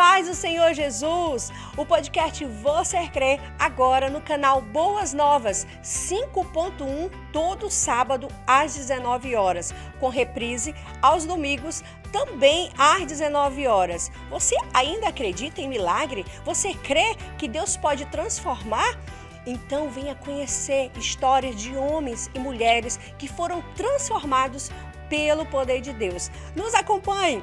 paz do Senhor Jesus! O podcast Você Crê, agora no canal Boas Novas, 5.1, todo sábado às 19 horas, com reprise aos domingos, também às 19 horas. Você ainda acredita em milagre? Você crê que Deus pode transformar? Então venha conhecer histórias de homens e mulheres que foram transformados pelo poder de Deus. Nos acompanhe!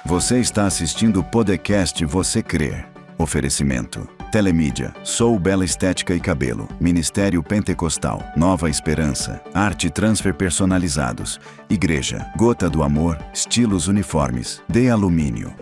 Você está assistindo o podcast Você Crê. Oferecimento: Telemídia, Sou Bela Estética e Cabelo, Ministério Pentecostal, Nova Esperança, Arte Transfer Personalizados, Igreja, Gota do Amor, Estilos Uniformes, De Alumínio.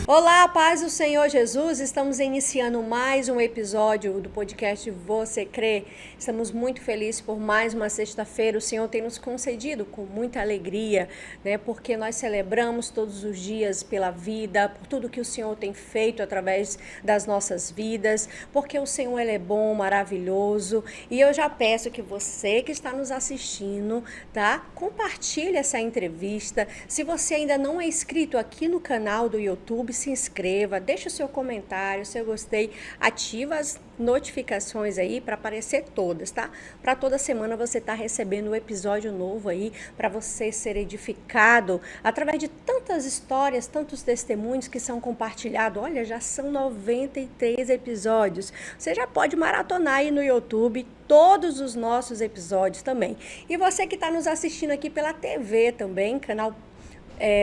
Olá, paz do Senhor Jesus, estamos iniciando mais um episódio do podcast Você Crê. Estamos muito felizes por mais uma sexta-feira, o Senhor tem nos concedido com muita alegria, né? Porque nós celebramos todos os dias pela vida, por tudo que o Senhor tem feito através das nossas vidas, porque o Senhor Ele é bom, maravilhoso, e eu já peço que você que está nos assistindo, tá? Compartilhe essa entrevista. Se você ainda não é inscrito aqui no canal do YouTube, se inscreva, deixa o seu comentário, seu gostei, ativa as notificações aí para aparecer todas, tá? Para toda semana você tá recebendo um episódio novo aí, para você ser edificado através de tantas histórias, tantos testemunhos que são compartilhados. Olha, já são 93 episódios. Você já pode maratonar aí no YouTube todos os nossos episódios também. E você que está nos assistindo aqui pela TV também, canal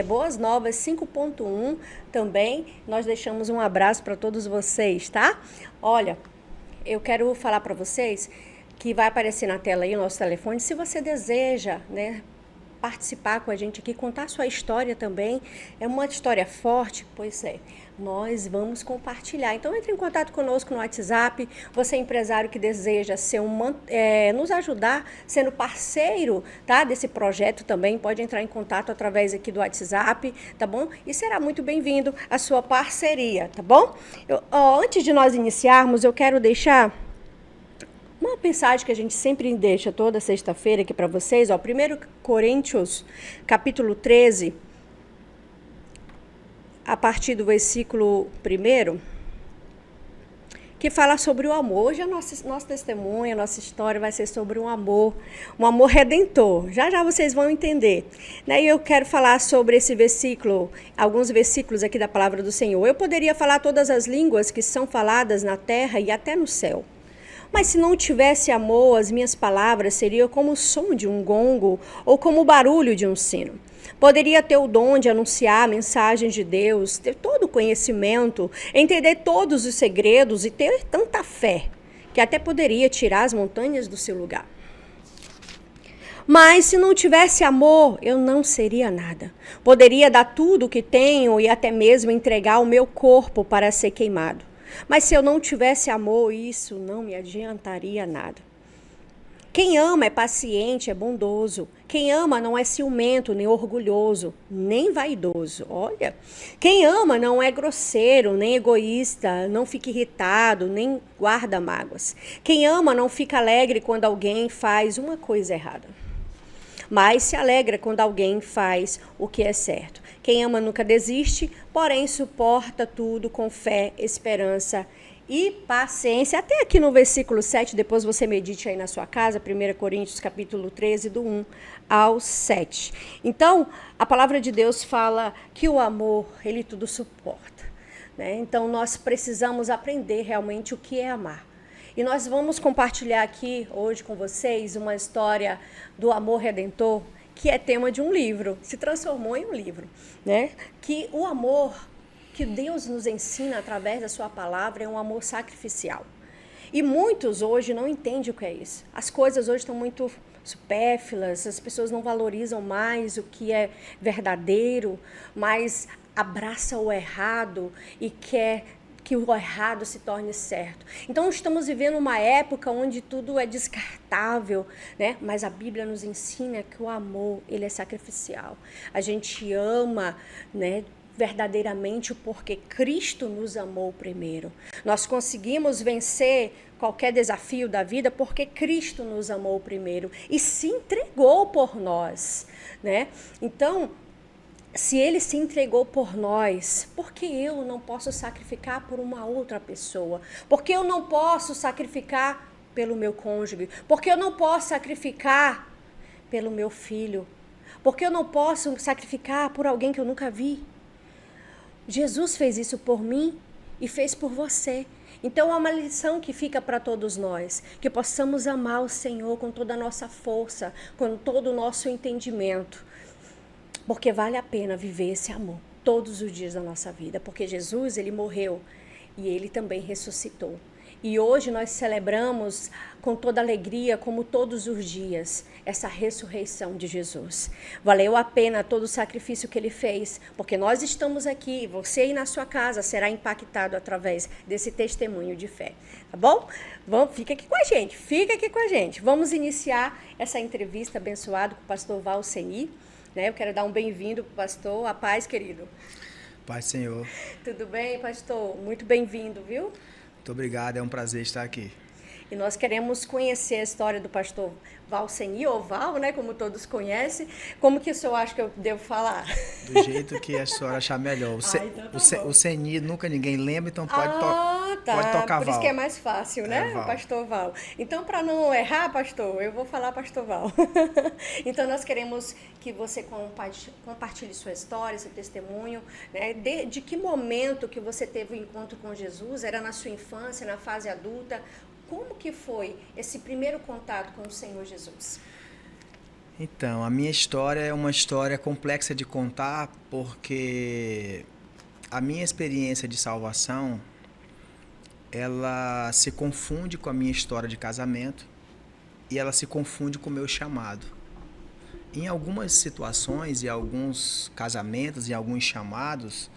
Boas Novas 5.1 também, nós deixamos um abraço para todos vocês, tá? Olha, eu quero falar para vocês que vai aparecer na tela aí o nosso telefone, se você deseja, né, participar com a gente aqui, contar a sua história também, é uma história forte, pois é, nós vamos compartilhar. Então entre em contato conosco no WhatsApp, você empresário que deseja ser nos ajudar, sendo parceiro, tá, desse projeto também, pode entrar em contato através aqui do WhatsApp, tá bom? E será muito bem-vindo a sua parceria, tá bom? Antes de nós iniciarmos, eu quero deixar uma mensagem que a gente sempre deixa toda sexta-feira aqui para vocês, 1 Coríntios, capítulo 13, a partir do versículo 1, que fala sobre o amor. Hoje nosso testemunho, a nossa história vai ser sobre um amor redentor. Já já vocês vão entender. E eu quero falar sobre esse versículo, alguns versículos aqui da palavra do Senhor. Eu poderia falar todas as línguas que são faladas na terra e até no céu. Mas se não tivesse amor, as minhas palavras seriam como o som de um gongo ou como o barulho de um sino. Poderia ter o dom de anunciar a mensagem de Deus, ter todo o conhecimento, entender todos os segredos e ter tanta fé, que até poderia tirar as montanhas do seu lugar. Mas se não tivesse amor, eu não seria nada. Poderia dar tudo o que tenho e até mesmo entregar o meu corpo para ser queimado. Mas se eu não tivesse amor, isso não me adiantaria nada. Quem ama é paciente, é bondoso. Quem ama não é ciumento, nem orgulhoso, nem vaidoso. Olha, quem ama não é grosseiro, nem egoísta, não fica irritado, nem guarda mágoas. Quem ama não fica alegre quando alguém faz uma coisa errada, mas se alegra quando alguém faz o que é certo. Quem ama nunca desiste, porém suporta tudo com fé, esperança e paciência. Até aqui no versículo 7, depois você medite aí na sua casa, 1 Coríntios capítulo 13, do 1 ao 7. Então, a palavra de Deus fala que o amor, ele tudo suporta, né? Então, nós precisamos aprender realmente o que é amar. E nós vamos compartilhar aqui hoje com vocês uma história do amor redentor, que é tema de um livro, se transformou em um livro, né? Que o amor que Deus nos ensina através da sua palavra é um amor sacrificial. E muitos hoje não entendem o que é isso. As coisas hoje estão muito supérfluas, as pessoas não valorizam mais o que é verdadeiro, mas abraça o errado e quer que o errado se torne certo. Então estamos vivendo uma época onde tudo é descartável, né? Mas a Bíblia nos ensina que o amor, ele é sacrificial. A gente ama, né, verdadeiramente porque Cristo nos amou primeiro. Nós conseguimos vencer qualquer desafio da vida porque Cristo nos amou primeiro e se entregou por nós, né? Então, se ele se entregou por nós, por que eu não posso sacrificar por uma outra pessoa? Por que eu não posso sacrificar pelo meu cônjuge? Por que eu não posso sacrificar pelo meu filho? Por que eu não posso sacrificar por alguém que eu nunca vi? Jesus fez isso por mim e fez por você. Então, é uma lição que fica para todos nós, que possamos amar o Senhor com toda a nossa força, com todo o nosso entendimento. Porque vale a pena viver esse amor todos os dias da nossa vida. Porque Jesus, ele morreu e ele também ressuscitou. E hoje nós celebramos com toda alegria, como todos os dias, essa ressurreição de Jesus. Valeu a pena todo o sacrifício que ele fez, porque nós estamos aqui, você aí na sua casa será impactado através desse testemunho de fé. Tá bom? Fica aqui com a gente, fica aqui com a gente. Vamos iniciar essa entrevista abençoada com o pastor Valceni. Né? Eu quero dar um bem-vindo para o pastor. A paz, querido. Paz, Senhor. Tudo bem, pastor? Muito bem-vindo, viu? Muito obrigado, é um prazer estar aqui. E nós queremos conhecer a história do pastor Valceni, ou Val, né, como todos conhecem. Como que o senhor acha que eu devo falar? Do jeito que a senhora achar melhor. O Ceni nunca ninguém lembra, então pode tocar Val. Por isso que é mais fácil, né, Val. pastor Val. Então, para não errar, pastor, eu vou falar pastor Val. Então, nós queremos que você compartilhe sua história, seu testemunho, né, de que momento que você teve o encontro com Jesus, era na sua infância, na fase adulta. Como que foi esse primeiro contato com o Senhor Jesus? Então, a minha história é uma história complexa de contar, porque a minha experiência de salvação, ela se confunde com a minha história de casamento e ela se confunde com o meu chamado. Em algumas situações, em alguns casamentos, em alguns chamados,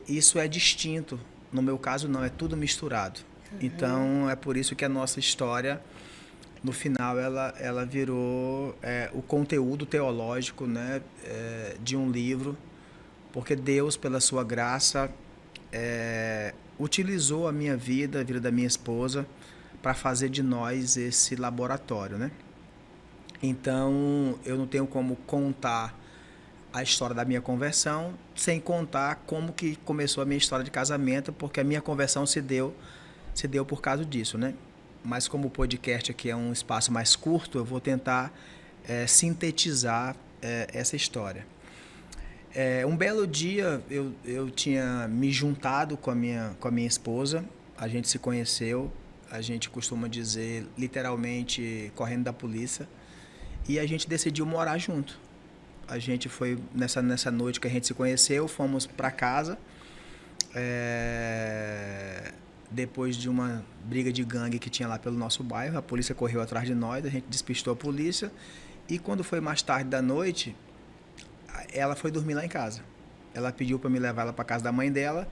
isso é distinto. No meu caso, não, é tudo misturado. Então, é por isso que a nossa história, no final, ela virou o conteúdo teológico, né, de um livro, porque Deus, pela sua graça, utilizou a minha vida, a vida da minha esposa, para fazer de nós esse laboratório, né? Então, eu não tenho como contar a história da minha conversão sem contar como que começou a minha história de casamento, porque a minha conversão se deu por causa disso, né? Mas como o podcast aqui é um espaço mais curto, eu vou tentar sintetizar essa história. Um belo dia, eu tinha me juntado com a minha esposa, a gente se conheceu, a gente costuma dizer, literalmente, correndo da polícia, e a gente decidiu morar junto. A gente foi, nessa noite que a gente se conheceu, fomos para casa, depois de uma briga de gangue que tinha lá pelo nosso bairro, a polícia correu atrás de nós, a gente despistou a polícia, e quando foi mais tarde da noite, ela foi dormir lá em casa. Ela pediu para me levar ela para casa da mãe dela,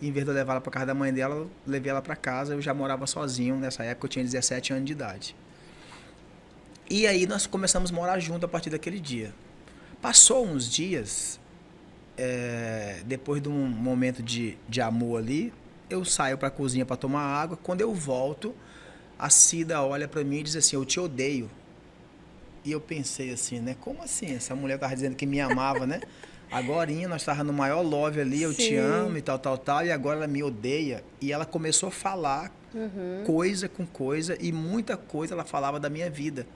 e em vez de eu levar ela para casa da mãe dela, eu levei ela para casa. Eu já morava sozinho, nessa época eu tinha 17 anos de idade. E aí nós começamos a morar junto a partir daquele dia. Passou uns dias, depois de um momento de amor ali, eu saio para a cozinha para tomar água. Quando eu volto, a Cida olha para mim e diz assim, eu te odeio. E eu pensei assim, né? Como assim? Essa mulher estava dizendo que me amava, né? Agorinha, nós estávamos no maior love ali, eu te amo e tal, e agora ela me odeia. E ela começou a falar coisa com coisa, e muita coisa ela falava da minha vida.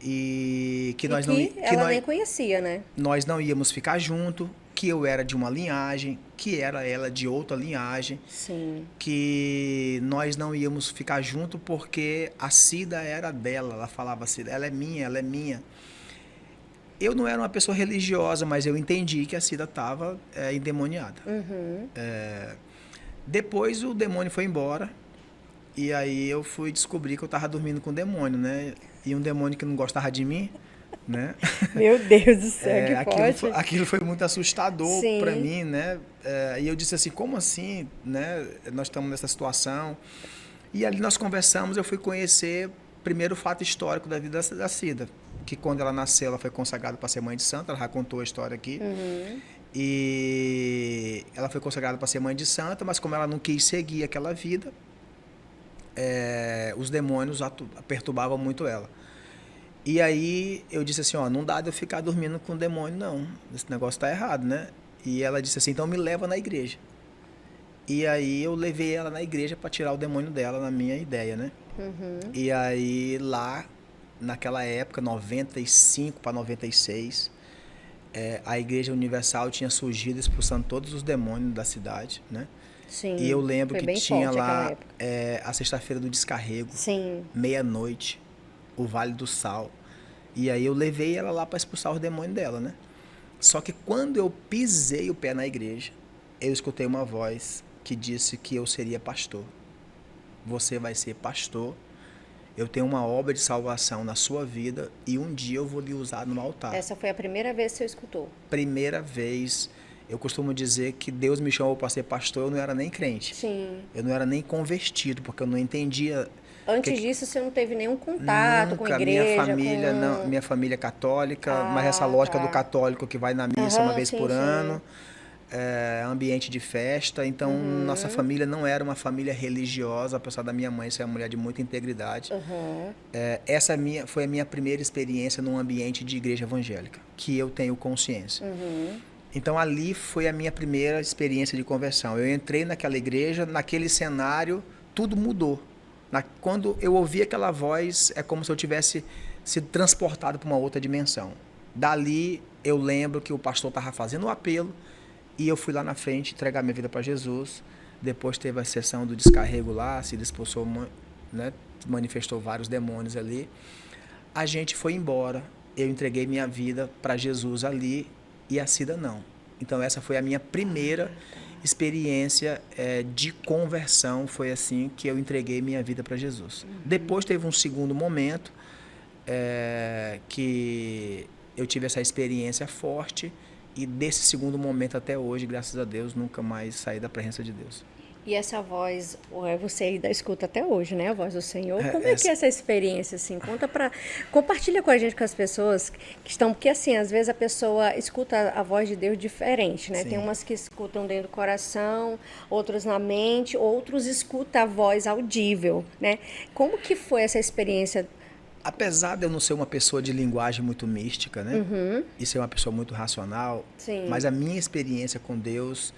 E que nós ela nem conhecia, né? Nós não íamos ficar junto, que eu era de uma linhagem, que era ela de outra linhagem. Sim. Que nós não íamos ficar junto porque a Cida era dela. Ela falava assim, ela é minha, ela é minha. Eu não era uma pessoa religiosa, mas eu entendi que a Cida estava endemoniada. Depois o demônio foi embora. E aí eu fui descobrir que eu estava dormindo com o demônio, né? E um demônio que não gostava de mim, né? Meu Deus do céu, aquilo foi muito assustador para mim, né? E eu disse assim, como assim, né? Nós estamos nessa situação. E ali nós conversamos, eu fui conhecer primeiro o fato histórico da vida da Cida. Que quando ela nasceu, ela foi consagrada para ser mãe de santo, ela já contou a história aqui. E ela foi consagrada para ser mãe de santo, mas como ela não quis seguir aquela vida, os demônios perturbavam muito ela. E aí eu disse assim, ó, não dá de eu ficar dormindo com o demônio, não. Esse negócio tá errado, né? E ela disse assim, então me leva na igreja. E aí eu levei ela na igreja para tirar o demônio dela, na minha ideia, né? E aí lá, naquela época, 95 para 96, a Igreja Universal tinha surgido expulsando todos os demônios da cidade, né? Sim, e eu lembro que tinha lá a sexta-feira do descarrego, Sim. meia-noite, o Vale do Sal. E aí eu levei ela lá para expulsar os demônios dela, né? Só que quando eu pisei o pé na igreja, eu escutei uma voz que disse que eu seria pastor. Você vai ser pastor. Eu tenho uma obra de salvação na sua vida e um dia eu vou lhe usar no altar. Essa foi a primeira vez que você escutou? Primeira vez. Eu costumo dizer que Deus me chamou para ser pastor, eu não era nem crente. Sim. Eu não era nem convertido, porque eu não entendia... Antes disso, você não teve nenhum contato com a igreja? Minha família é católica, mas essa lógica do católico que vai na missa uma vez por ano, ambiente de festa. Então, nossa família não era uma família religiosa, apesar da minha mãe ser uma mulher de muita integridade. Essa foi a minha primeira experiência num ambiente de igreja evangélica, que eu tenho consciência. Então, ali foi a minha primeira experiência de conversão. Eu entrei naquela igreja, naquele cenário, tudo mudou. Quando eu ouvi aquela voz, é como se eu tivesse sido transportado para uma outra dimensão. Dali, eu lembro que o pastor estava fazendo um apelo e eu fui lá na frente entregar minha vida para Jesus. Depois teve a sessão do descarrego lá, se expulsou, né, manifestou vários demônios ali. A gente foi embora, eu entreguei minha vida para Jesus ali e a Cida não. Então essa foi a minha primeira experiência de conversão, foi assim que eu entreguei minha vida para Jesus. Depois teve um segundo momento que eu tive essa experiência forte e desse segundo momento até hoje, graças a Deus, nunca mais saí da presença de Deus. E essa voz, você ainda escuta até hoje, né? A voz do Senhor. Como é que é essa experiência, assim? Compartilha com a gente, com as pessoas que estão... Porque, assim, às vezes a pessoa escuta a voz de Deus diferente, né? Sim. Tem umas que escutam dentro do coração, outros na mente, outros escutam a voz audível, né? Como que foi essa experiência? Apesar de eu não ser uma pessoa de linguagem muito mística, né? E ser uma pessoa muito racional, Sim. Mas a minha experiência com Deus...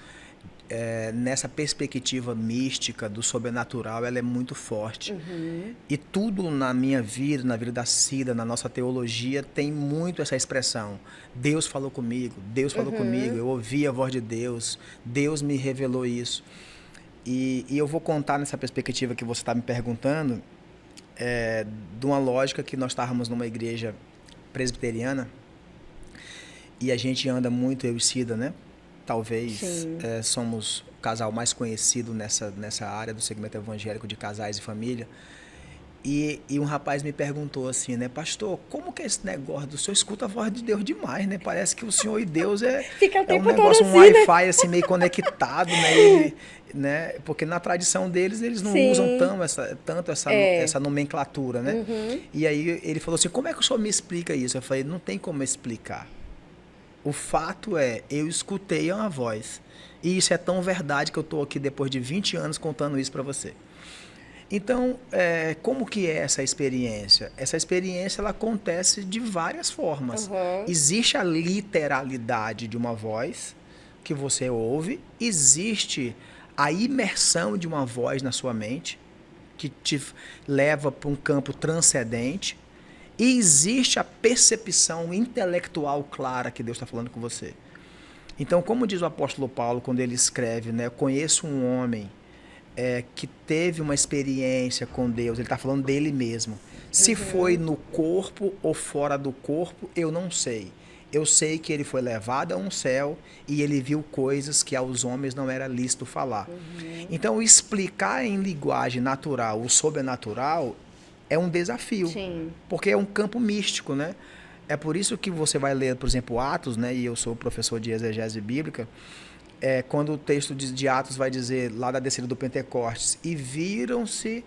nessa perspectiva mística do sobrenatural, ela é muito forte. E tudo na minha vida, na vida da Cida, na nossa teologia, tem muito essa expressão. Deus falou comigo, Deus falou comigo, eu ouvi a voz de Deus, Deus me revelou isso. E eu vou contar nessa perspectiva que você está me perguntando, de uma lógica que nós estávamos numa igreja presbiteriana, e a gente anda muito, eu e Cida, né? Talvez somos o casal mais conhecido nessa área do segmento evangélico de casais e família. E um rapaz me perguntou assim, né, pastor, como que é esse negócio do senhor escuta a voz de Deus demais, né? Parece que o senhor e Deus Fica o um tempo negócio, todo um assim, né? Wi-Fi assim meio conectado, né? Né? Porque na tradição deles eles não Sim. usam tanto essa nomenclatura, né? E aí ele falou assim, como é que o senhor me explica isso? Eu falei, não tem como explicar. O fato é, eu escutei uma voz. E isso é tão verdade que eu estou aqui depois de 20 anos contando isso para você. Então, como que é essa experiência? Essa experiência ela acontece de várias formas. Existe a literalidade de uma voz que você ouve, existe a imersão de uma voz na sua mente, que te leva para um campo transcendente, e existe a percepção intelectual clara que Deus está falando com você. Então, como diz o apóstolo Paulo quando ele escreve, né, eu conheço um homem que teve uma experiência com Deus, ele está falando dele mesmo. Se foi no corpo ou fora do corpo, eu não sei. Eu sei que ele foi levado a um céu e ele viu coisas que aos homens não era lícito falar. Então, explicar em linguagem natural o sobrenatural é um desafio. Sim. Porque é um campo místico, né? É por isso que você vai ler, por exemplo, Atos, né? E eu sou professor de exegese bíblica. Quando o texto de Atos vai dizer, lá da descida do Pentecostes, e viram-se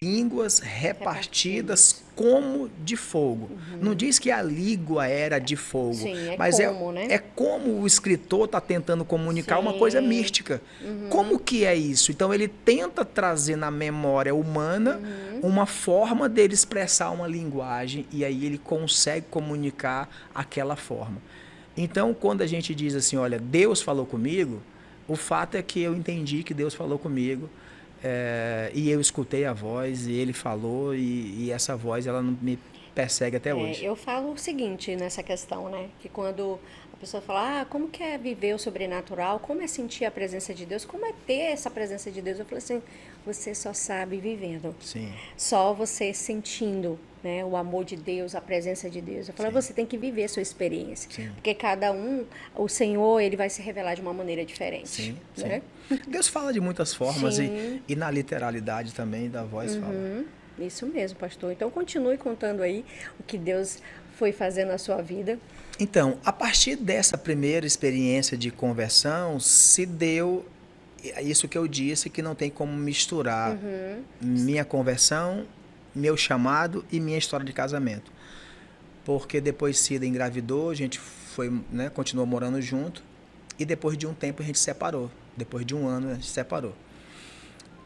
línguas repartidas como de fogo. Não diz que a língua era de fogo, Sim, mas como, né? é como o escritor está tentando comunicar uma coisa mística. Como que é isso? Então ele tenta trazer na memória humana uma forma dele expressar uma linguagem e aí ele consegue comunicar aquela forma. Então, quando a gente diz assim, olha, Deus falou comigo, o fato é que eu entendi que Deus falou comigo, e eu escutei a voz, e ele falou, e essa voz ela não me persegue até hoje. Eu falo o seguinte nessa questão, né? Que quando a pessoa fala, como que é viver o sobrenatural, como é sentir a presença de Deus, como é ter essa presença de Deus? Eu falo assim, você só sabe vivendo. Sim. Só você sentindo, né, o amor de Deus, a presença de Deus. Eu falo, você tem que viver a sua experiência. Sim. Porque cada um, o Senhor, ele vai se revelar de uma maneira diferente. Sim, né? sim. Deus fala de muitas formas Sim. e na literalidade também da voz fala. Isso mesmo, pastor. Então, continue contando aí o que Deus foi fazendo na sua vida. Então, a partir dessa primeira experiência de conversão, se deu isso que eu disse, que não tem como misturar minha conversão, meu chamado e minha história de casamento. Porque depois Cida engravidou, a gente foi, né, continuou morando junto, e depois de um tempo a gente se separou. Depois de um ano a gente se separou.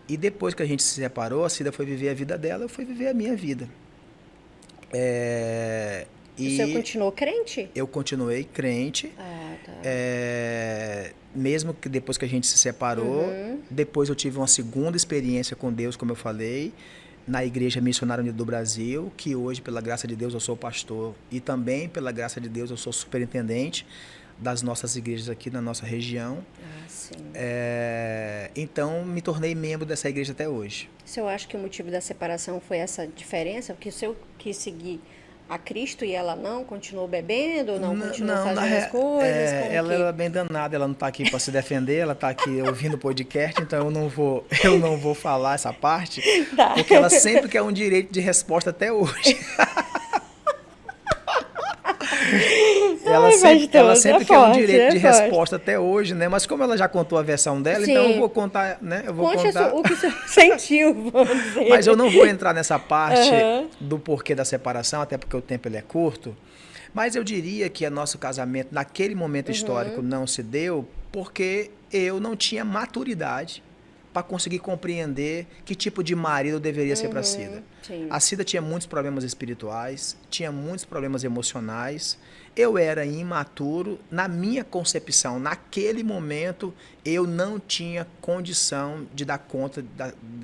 E depois que a gente se separou, a Cida foi viver a vida dela, eu fui viver a minha vida. O senhor continuou crente? Eu continuei crente. Tá. Mesmo que depois que a gente se separou, depois eu tive uma segunda experiência com Deus, como eu falei, na Igreja Missionária Unida do Brasil, que hoje, pela graça de Deus, eu sou pastor e também, pela graça de Deus, eu sou superintendente das nossas igrejas aqui na nossa região. Sim. Então, me tornei membro dessa igreja até hoje. O senhor acha que o motivo da separação foi essa diferença? Porque o senhor quis seguir a Cristo e ela não? Continuou bebendo ou não continuou fazendo as coisas? Ela era bem danada, ela não está aqui para se defender, ela está aqui ouvindo o podcast, então eu não vou falar essa parte, porque ela sempre quer um direito de resposta até hoje. Ela sempre quer um direito de resposta até hoje, né? Mas como ela já contou a versão dela, Sim. então eu vou contar, né? Conte o que o senhor sentiu, vamos dizer. Mas eu não vou entrar nessa parte do porquê da separação, até porque o tempo ele é curto. Mas eu diria que o nosso casamento, naquele momento histórico, não se deu porque eu não tinha maturidade para conseguir compreender que tipo de marido eu deveria ser para a Cida. Sim. A Cida tinha muitos problemas espirituais, tinha muitos problemas emocionais. Eu era imaturo. Na minha concepção, naquele momento, eu não tinha condição de dar conta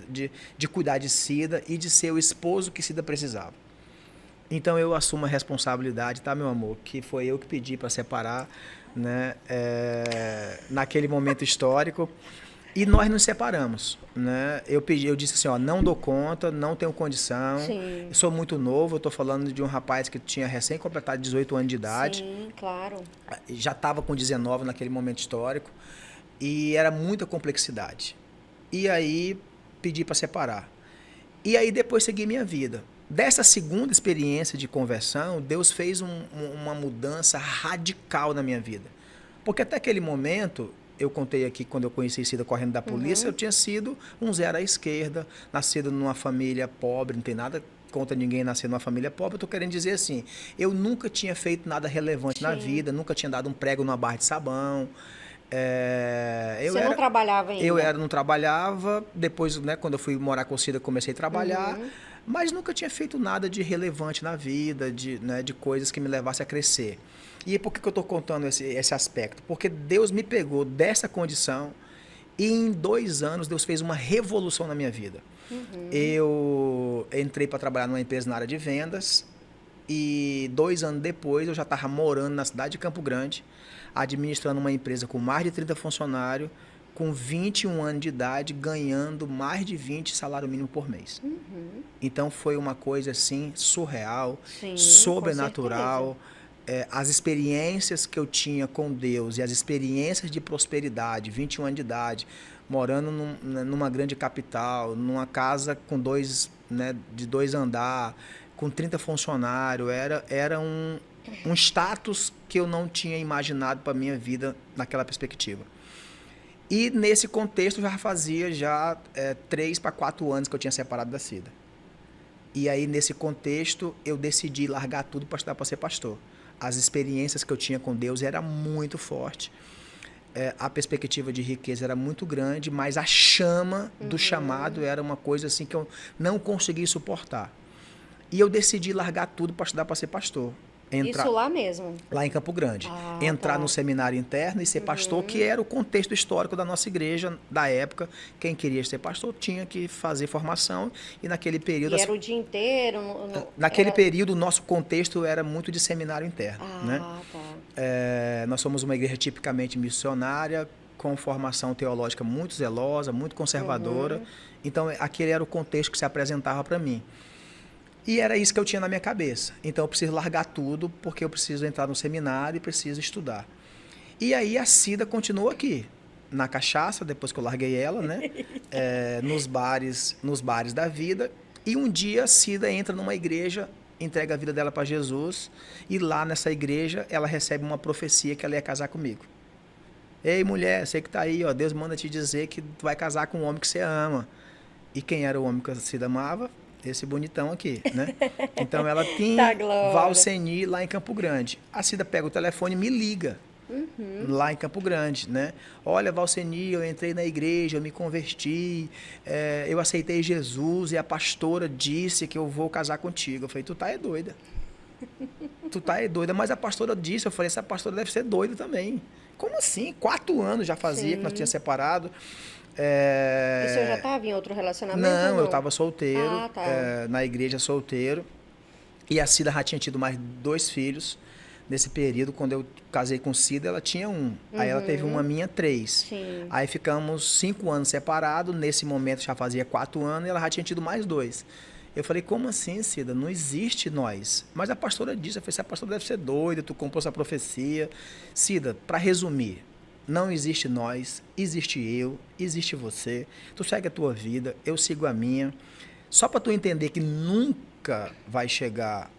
de cuidar de Cida e de ser o esposo que Cida precisava. Então eu assumo a responsabilidade, tá, meu amor? Que foi eu que pedi para separar, né? Naquele momento histórico. E nós nos separamos, né? Eu disse assim, não dou conta, não tenho condição. Sim. Sou muito novo, eu estou falando de um rapaz que tinha recém completado 18 anos de idade. Sim, claro. Já estava com 19 naquele momento histórico e era muita complexidade. E aí pedi para separar. E aí depois segui minha vida. Dessa segunda experiência de conversão, Deus fez uma mudança radical na minha vida. Porque até aquele momento, eu contei aqui, quando eu conheci Cida correndo da polícia, eu tinha sido um zero à esquerda, nascido numa família pobre, não tem nada contra ninguém nascer numa família pobre. Eu estou querendo dizer assim, eu nunca tinha feito nada relevante na vida, nunca tinha dado um prego numa barra de sabão. Você não trabalhava ainda? Eu não trabalhava, depois, né, quando eu fui morar com Cida, comecei a trabalhar, mas nunca tinha feito nada de relevante na vida, de coisas que me levassem a crescer. E por que eu estou contando esse aspecto? Porque Deus me pegou dessa condição e em 2 anos Deus fez uma revolução na minha vida. Eu entrei para trabalhar numa empresa na área de vendas e 2 anos depois eu já estava morando na cidade de Campo Grande, administrando uma empresa com mais de 30 funcionários, com 21 anos de idade, ganhando mais de 20 salário mínimo por mês. Então foi uma coisa assim surreal, sobrenatural. As experiências que eu tinha com Deus e as experiências de prosperidade, 21 anos de idade, morando numa grande capital, numa casa com de 2 andares, com 30 funcionários, era um status que eu não tinha imaginado para a minha vida naquela perspectiva. E nesse contexto já fazia 3 para 4 anos que eu tinha separado da Cida. E aí nesse contexto eu decidi largar tudo para estudar para ser pastor. As experiências que eu tinha com Deus era muito forte. A perspectiva de riqueza era muito grande, mas a chama do chamado era uma coisa assim que eu não consegui suportar. E eu decidi largar tudo para estudar para ser pastor. Isso lá mesmo? Lá em Campo Grande. Entrar no seminário interno e ser pastor, que era o contexto histórico da nossa igreja da época. Quem queria ser pastor tinha que fazer formação e naquele período... E era o dia inteiro? Naquele período, o nosso contexto era muito de seminário interno. Nós somos uma igreja tipicamente missionária, com formação teológica muito zelosa, muito conservadora. Então, aquele era o contexto que se apresentava para mim. E era isso que eu tinha na minha cabeça. Então eu preciso largar tudo, porque eu preciso entrar no seminário e preciso estudar. E aí a Cida continua aqui, na cachaça, depois que eu larguei ela, né? Nos bares da vida. E um dia a Cida entra numa igreja, entrega a vida dela para Jesus, e lá nessa igreja ela recebe uma profecia que ela ia casar comigo. Ei, mulher, você que está aí, ó, Deus manda te dizer que tu vai casar com um homem que você ama. E quem era o homem que a Cida amava? Esse bonitão aqui, né? Então ela tinha Valceni lá em Campo Grande. A Cida pega o telefone e me liga lá em Campo Grande, né? Olha, Valceni, eu entrei na igreja, eu me converti, eu aceitei Jesus e a pastora disse que eu vou casar contigo. Eu falei, tu tá doida. Tu tá doida, mas a pastora disse, eu falei, essa pastora deve ser doida também. Como assim? 4 anos já fazia que nós tínhamos separado. E o senhor já estava em outro relacionamento? Não, eu estava solteiro, tá. na igreja solteiro. E a Cida já tinha tido mais 2 filhos nesse período. Quando eu casei com Cida, ela tinha 1. Aí ela teve uma minha, 3. Sim. Aí ficamos 5 anos separados. Nesse momento já fazia 4 anos e ela já tinha tido mais 2. Eu falei, como assim, Cida? Não existe nós. Mas a pastora disse, eu falei, essa pastora deve ser doida, tu comprou essa profecia. Cida, para resumir, não existe nós, existe eu, existe você. Tu segue a tua vida, eu sigo a minha. Só para tu entender que nunca vai chegar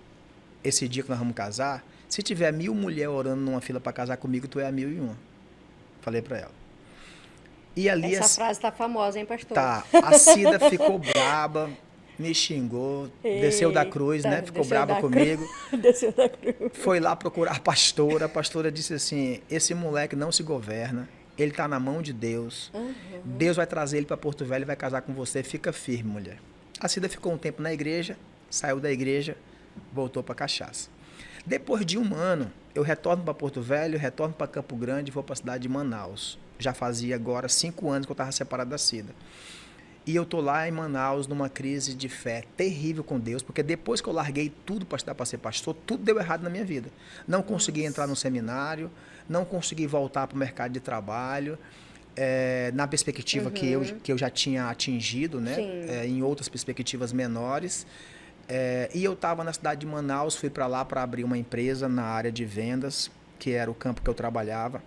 esse dia que nós vamos casar, se tiver 1000 mulheres orando numa fila para casar comigo, tu é a 1001. Falei para ela. E ali essa frase tá famosa, hein, pastor? Tá. A Cida ficou braba, me xingou, desceu da cruz, né? Ficou brava comigo. Desceu da cruz. Foi lá procurar a pastora disse assim, esse moleque não se governa, ele está na mão de Deus, Deus vai trazer ele para Porto Velho e vai casar com você, fica firme, mulher. A Cida ficou um tempo na igreja, saiu da igreja, voltou para cachaça. Depois de 1 ano, eu retorno para Porto Velho, retorno para Campo Grande e vou para a cidade de Manaus. Já fazia agora 5 anos que eu estava separado da Cida. E eu tô lá em Manaus numa crise de fé terrível com Deus, porque depois que eu larguei tudo para estudar para ser pastor, tudo deu errado na minha vida. Não consegui entrar no seminário, não consegui voltar para o mercado de trabalho, na perspectiva que eu já tinha atingido, né? Em outras perspectivas menores. E eu estava na cidade de Manaus, fui para lá para abrir uma empresa na área de vendas, que era o campo que eu trabalhava.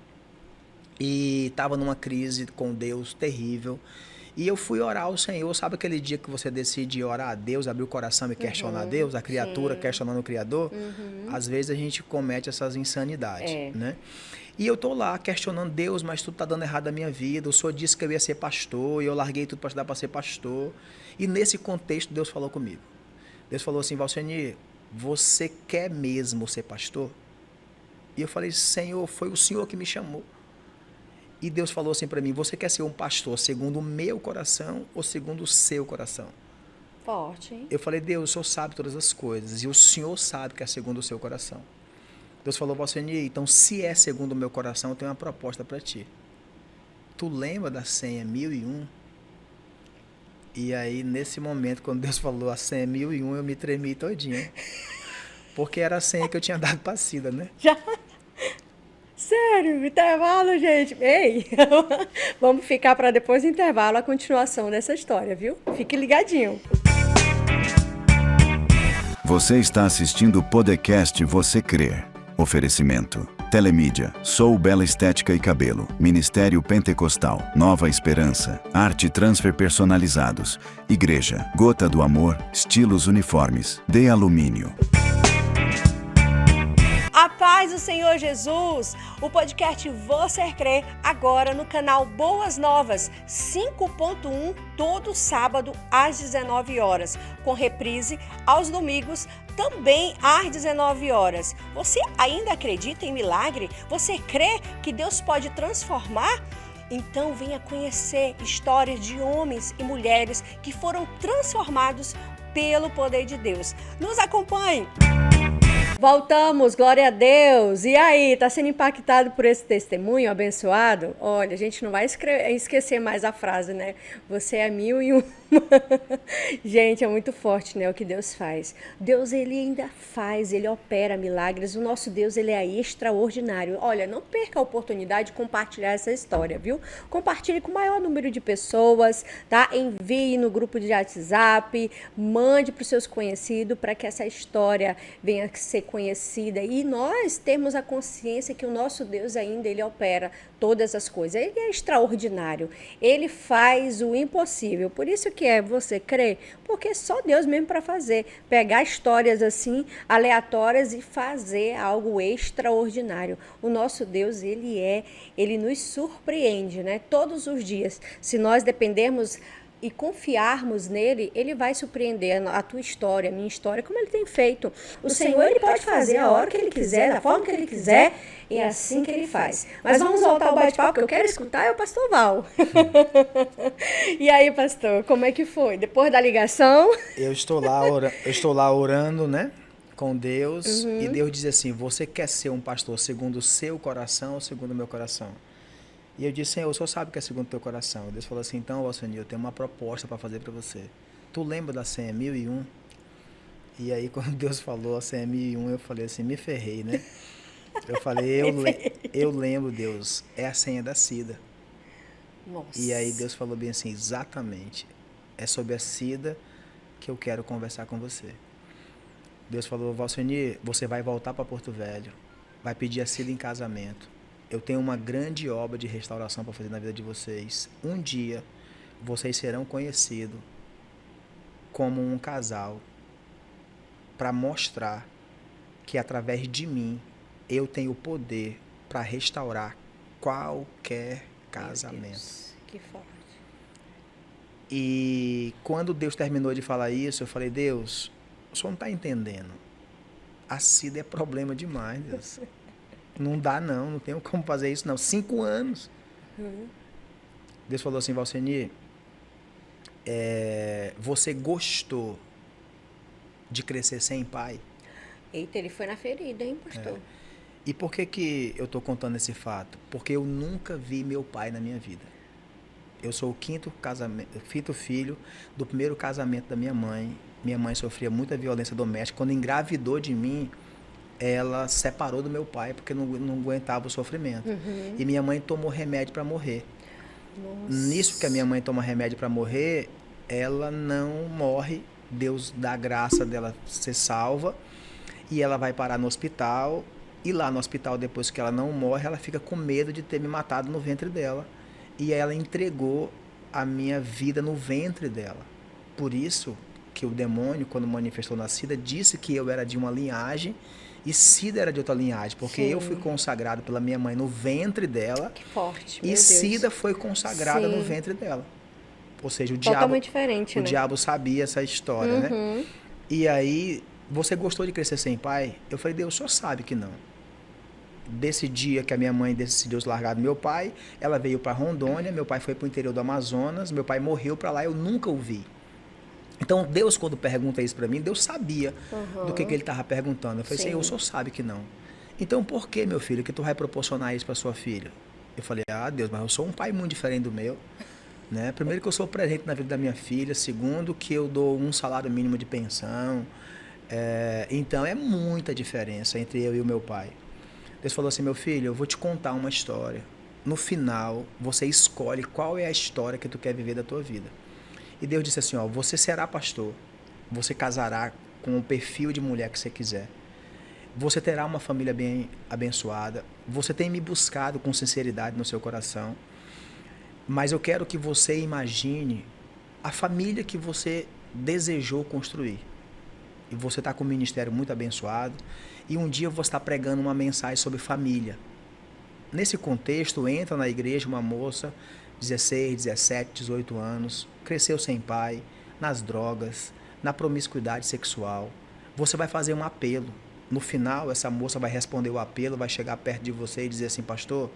E estava numa crise com Deus terrível. E eu fui orar ao Senhor. Sabe aquele dia que você decide orar a Deus, abrir o coração e questionar a Deus, a criatura questionando o Criador? Às vezes a gente comete essas insanidades, né? E eu tô lá questionando, Deus, mas tudo tá dando errado na minha vida. O Senhor disse que eu ia ser pastor, e eu larguei tudo para estudar para ser pastor. E nesse contexto, Deus falou comigo. Deus falou assim, Valsenir, você quer mesmo ser pastor? E eu falei, Senhor, foi o Senhor que me chamou. E Deus falou assim para mim, você quer ser um pastor segundo o meu coração ou segundo o seu coração? Forte, hein? Eu falei, Deus, o Senhor sabe todas as coisas, e o Senhor sabe que é segundo o seu coração. Deus falou, Valsenir, então se é segundo o meu coração, eu tenho uma proposta para ti. Tu lembra da senha 1001? E aí, nesse momento, quando Deus falou a senha 1001, eu me tremi todinha. Porque era a senha que eu tinha dado para a Cida, né? Já? Sério, intervalo, gente. Ei, vamos ficar para depois do intervalo a continuação dessa história, viu? Fique ligadinho. Você está assistindo o podcast Você Crê. Oferecimento. Telemídia, Sou Bela Estética e Cabelo, Ministério Pentecostal, Nova Esperança, Arte Transfer Personalizados, Igreja, Gota do Amor, Estilos Uniformes, De Alumínio. A paz do Senhor Jesus, o podcast Você Crê, agora no canal Boas Novas, 5.1, todo sábado às 19 horas, com reprise aos domingos, também às 19 horas. Você ainda acredita em milagre? Você crê que Deus pode transformar? Então venha conhecer histórias de homens e mulheres que foram transformados pelo poder de Deus. Nos acompanhe! Voltamos, glória a Deus! E aí, tá sendo impactado por esse testemunho abençoado? Olha, a gente não vai esquecer mais a frase, né? Você é 1001. Gente, é muito forte, né? O que Deus faz. Deus, ele ainda faz, ele opera milagres. O nosso Deus, ele é extraordinário. Olha, não perca a oportunidade de compartilhar essa história, viu? Compartilhe com o maior número de pessoas, tá? Envie no grupo de WhatsApp, mande para os seus conhecidos para que essa história venha ser conhecida e nós temos a consciência que o nosso Deus ainda, ele opera todas as coisas. Ele é extraordinário. Ele faz o impossível. Por isso que você crê, porque só Deus mesmo para fazer. Pegar histórias assim, aleatórias e fazer algo extraordinário. O nosso Deus, ele nos surpreende, né? Todos os dias. Se nós dependermos e confiarmos nele, ele vai surpreender a tua história, a minha história, como ele tem feito. O Senhor, ele pode fazer a hora que ele quiser, da forma que ele quiser, e é assim que ele faz. Mas vamos voltar ao bate-papo, que eu quero escutar é o pastor Val. E aí, pastor, como é que foi? Depois da ligação? Eu estou lá orando, né, com Deus, e Deus diz assim, você quer ser um pastor segundo o seu coração ou segundo o meu coração? E eu disse, Senhor, o Senhor sabe que é segundo o teu coração. Deus falou assim, então, Valsenir, eu tenho uma proposta para fazer para você. Tu lembra da senha 1001? E aí, quando Deus falou a senha 1001, eu falei assim, me ferrei, né? Eu falei, eu lembro, Deus, é a senha da Cida. Nossa. E aí Deus falou bem assim, exatamente, é sobre a Cida que eu quero conversar com você. Deus falou, Valsenir, você vai voltar para Porto Velho, vai pedir a Cida em casamento. Eu tenho uma grande obra de restauração para fazer na vida de vocês. Um dia, vocês serão conhecidos como um casal para mostrar que, através de mim, eu tenho o poder para restaurar qualquer casamento. Meu Deus, que forte. E quando Deus terminou de falar isso, eu falei, Deus, o Senhor não está entendendo. A Cida é problema demais, Deus. Não dá não tenho como fazer isso não. 5 anos. Deus falou assim, Valsenir, você gostou de crescer sem pai? Eita, ele foi na ferida, hein, pastor? E por que eu estou contando esse fato? Porque eu nunca vi meu pai na minha vida. Eu sou o quinto filho do primeiro casamento da minha mãe. Minha mãe sofria muita violência doméstica. Quando engravidou de mim, ela separou do meu pai porque não aguentava o sofrimento. E minha mãe tomou remédio para morrer. Nossa. Nisso que a minha mãe toma remédio para morrer, ela não morre. Deus dá a graça dela ser salva. E ela vai parar no hospital. E lá no hospital, depois que ela não morre, ela fica com medo de ter me matado no ventre dela. E ela entregou a minha vida no ventre dela. Por isso que o demônio, quando manifestou na Cida, disse que eu era de uma linhagem e Cida era de outra linhagem, porque eu fui consagrado pela minha mãe no ventre dela. Que forte, e Cida foi consagrada no ventre dela. Ou seja, o diabo, diferente, o né? diabo sabia essa história, né? E aí, você gostou de crescer sem pai? Eu falei, Deus só sabe que não. Desse dia que a minha mãe decidiu se largar do meu pai, ela veio para Rondônia, meu pai foi para o interior do Amazonas, meu pai morreu para lá, eu nunca o vi. Então, Deus, quando pergunta isso para mim, Deus sabia do que ele estava perguntando. Eu falei, Senhor, o Senhor sabe que não. Então, por que, meu filho, que tu vai proporcionar isso para sua filha? Eu falei, Deus, mas eu sou um pai muito diferente do meu. Né? Primeiro que eu sou presente na vida da minha filha, segundo que eu dou um salário mínimo de pensão. Então, é muita diferença entre eu e o meu pai. Deus falou assim, meu filho, eu vou te contar uma história. No final, você escolhe qual é a história que tu quer viver da tua vida. E Deus disse assim, você será pastor, você casará com o perfil de mulher que você quiser, você terá uma família bem abençoada, você tem me buscado com sinceridade no seu coração, mas eu quero que você imagine a família que você desejou construir. E você está com um ministério muito abençoado, e um dia você está pregando uma mensagem sobre família. Nesse contexto, entra na igreja uma moça, 16, 17, 18 anos, cresceu sem pai, nas drogas, na promiscuidade sexual. Você vai fazer um apelo. No final, essa moça vai responder o apelo, vai chegar perto de você e dizer assim, pastor,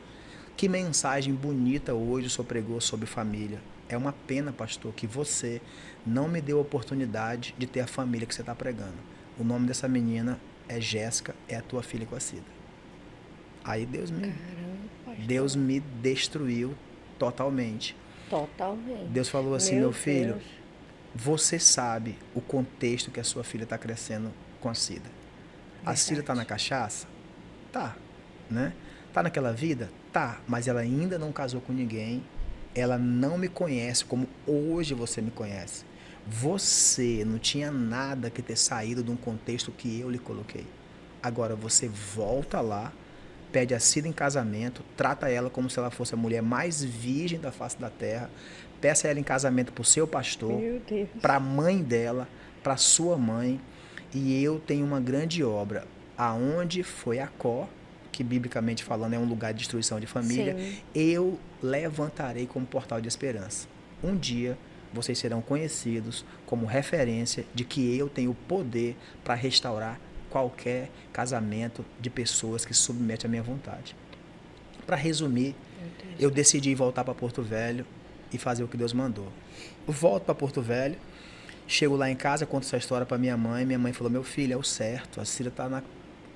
que mensagem bonita hoje o senhor pregou sobre família. É uma pena, pastor, que você não me deu a oportunidade de ter a família que você está pregando. O nome dessa menina é Jéssica, é a tua filha com a Cida. Aí Deus me destruiu totalmente. Totalmente. Deus falou assim, meu filho, você sabe o contexto que a sua filha está crescendo com a Cida. A Cida está na cachaça? Tá. Né? Tá naquela vida? Tá. Mas ela ainda não casou com ninguém. Ela não me conhece como hoje você me conhece. Você não tinha nada que ter saído de um contexto que eu lhe coloquei. Agora você volta lá, pede a Cida em casamento, trata ela como se ela fosse a mulher mais virgem da face da terra, peça ela em casamento para o seu pastor, para a mãe dela, para a sua mãe, e eu tenho uma grande obra, aonde foi Acó, que biblicamente falando é um lugar de destruição de família, eu levantarei como portal de esperança. Um dia vocês serão conhecidos como referência de que eu tenho poder para restaurar qualquer casamento de pessoas que se submetem à minha vontade. Para resumir, eu decidi voltar para Porto Velho e fazer o que Deus mandou. Eu volto para Porto Velho, chego lá em casa, conto essa história para minha mãe falou, meu filho, é o certo, a Cida está na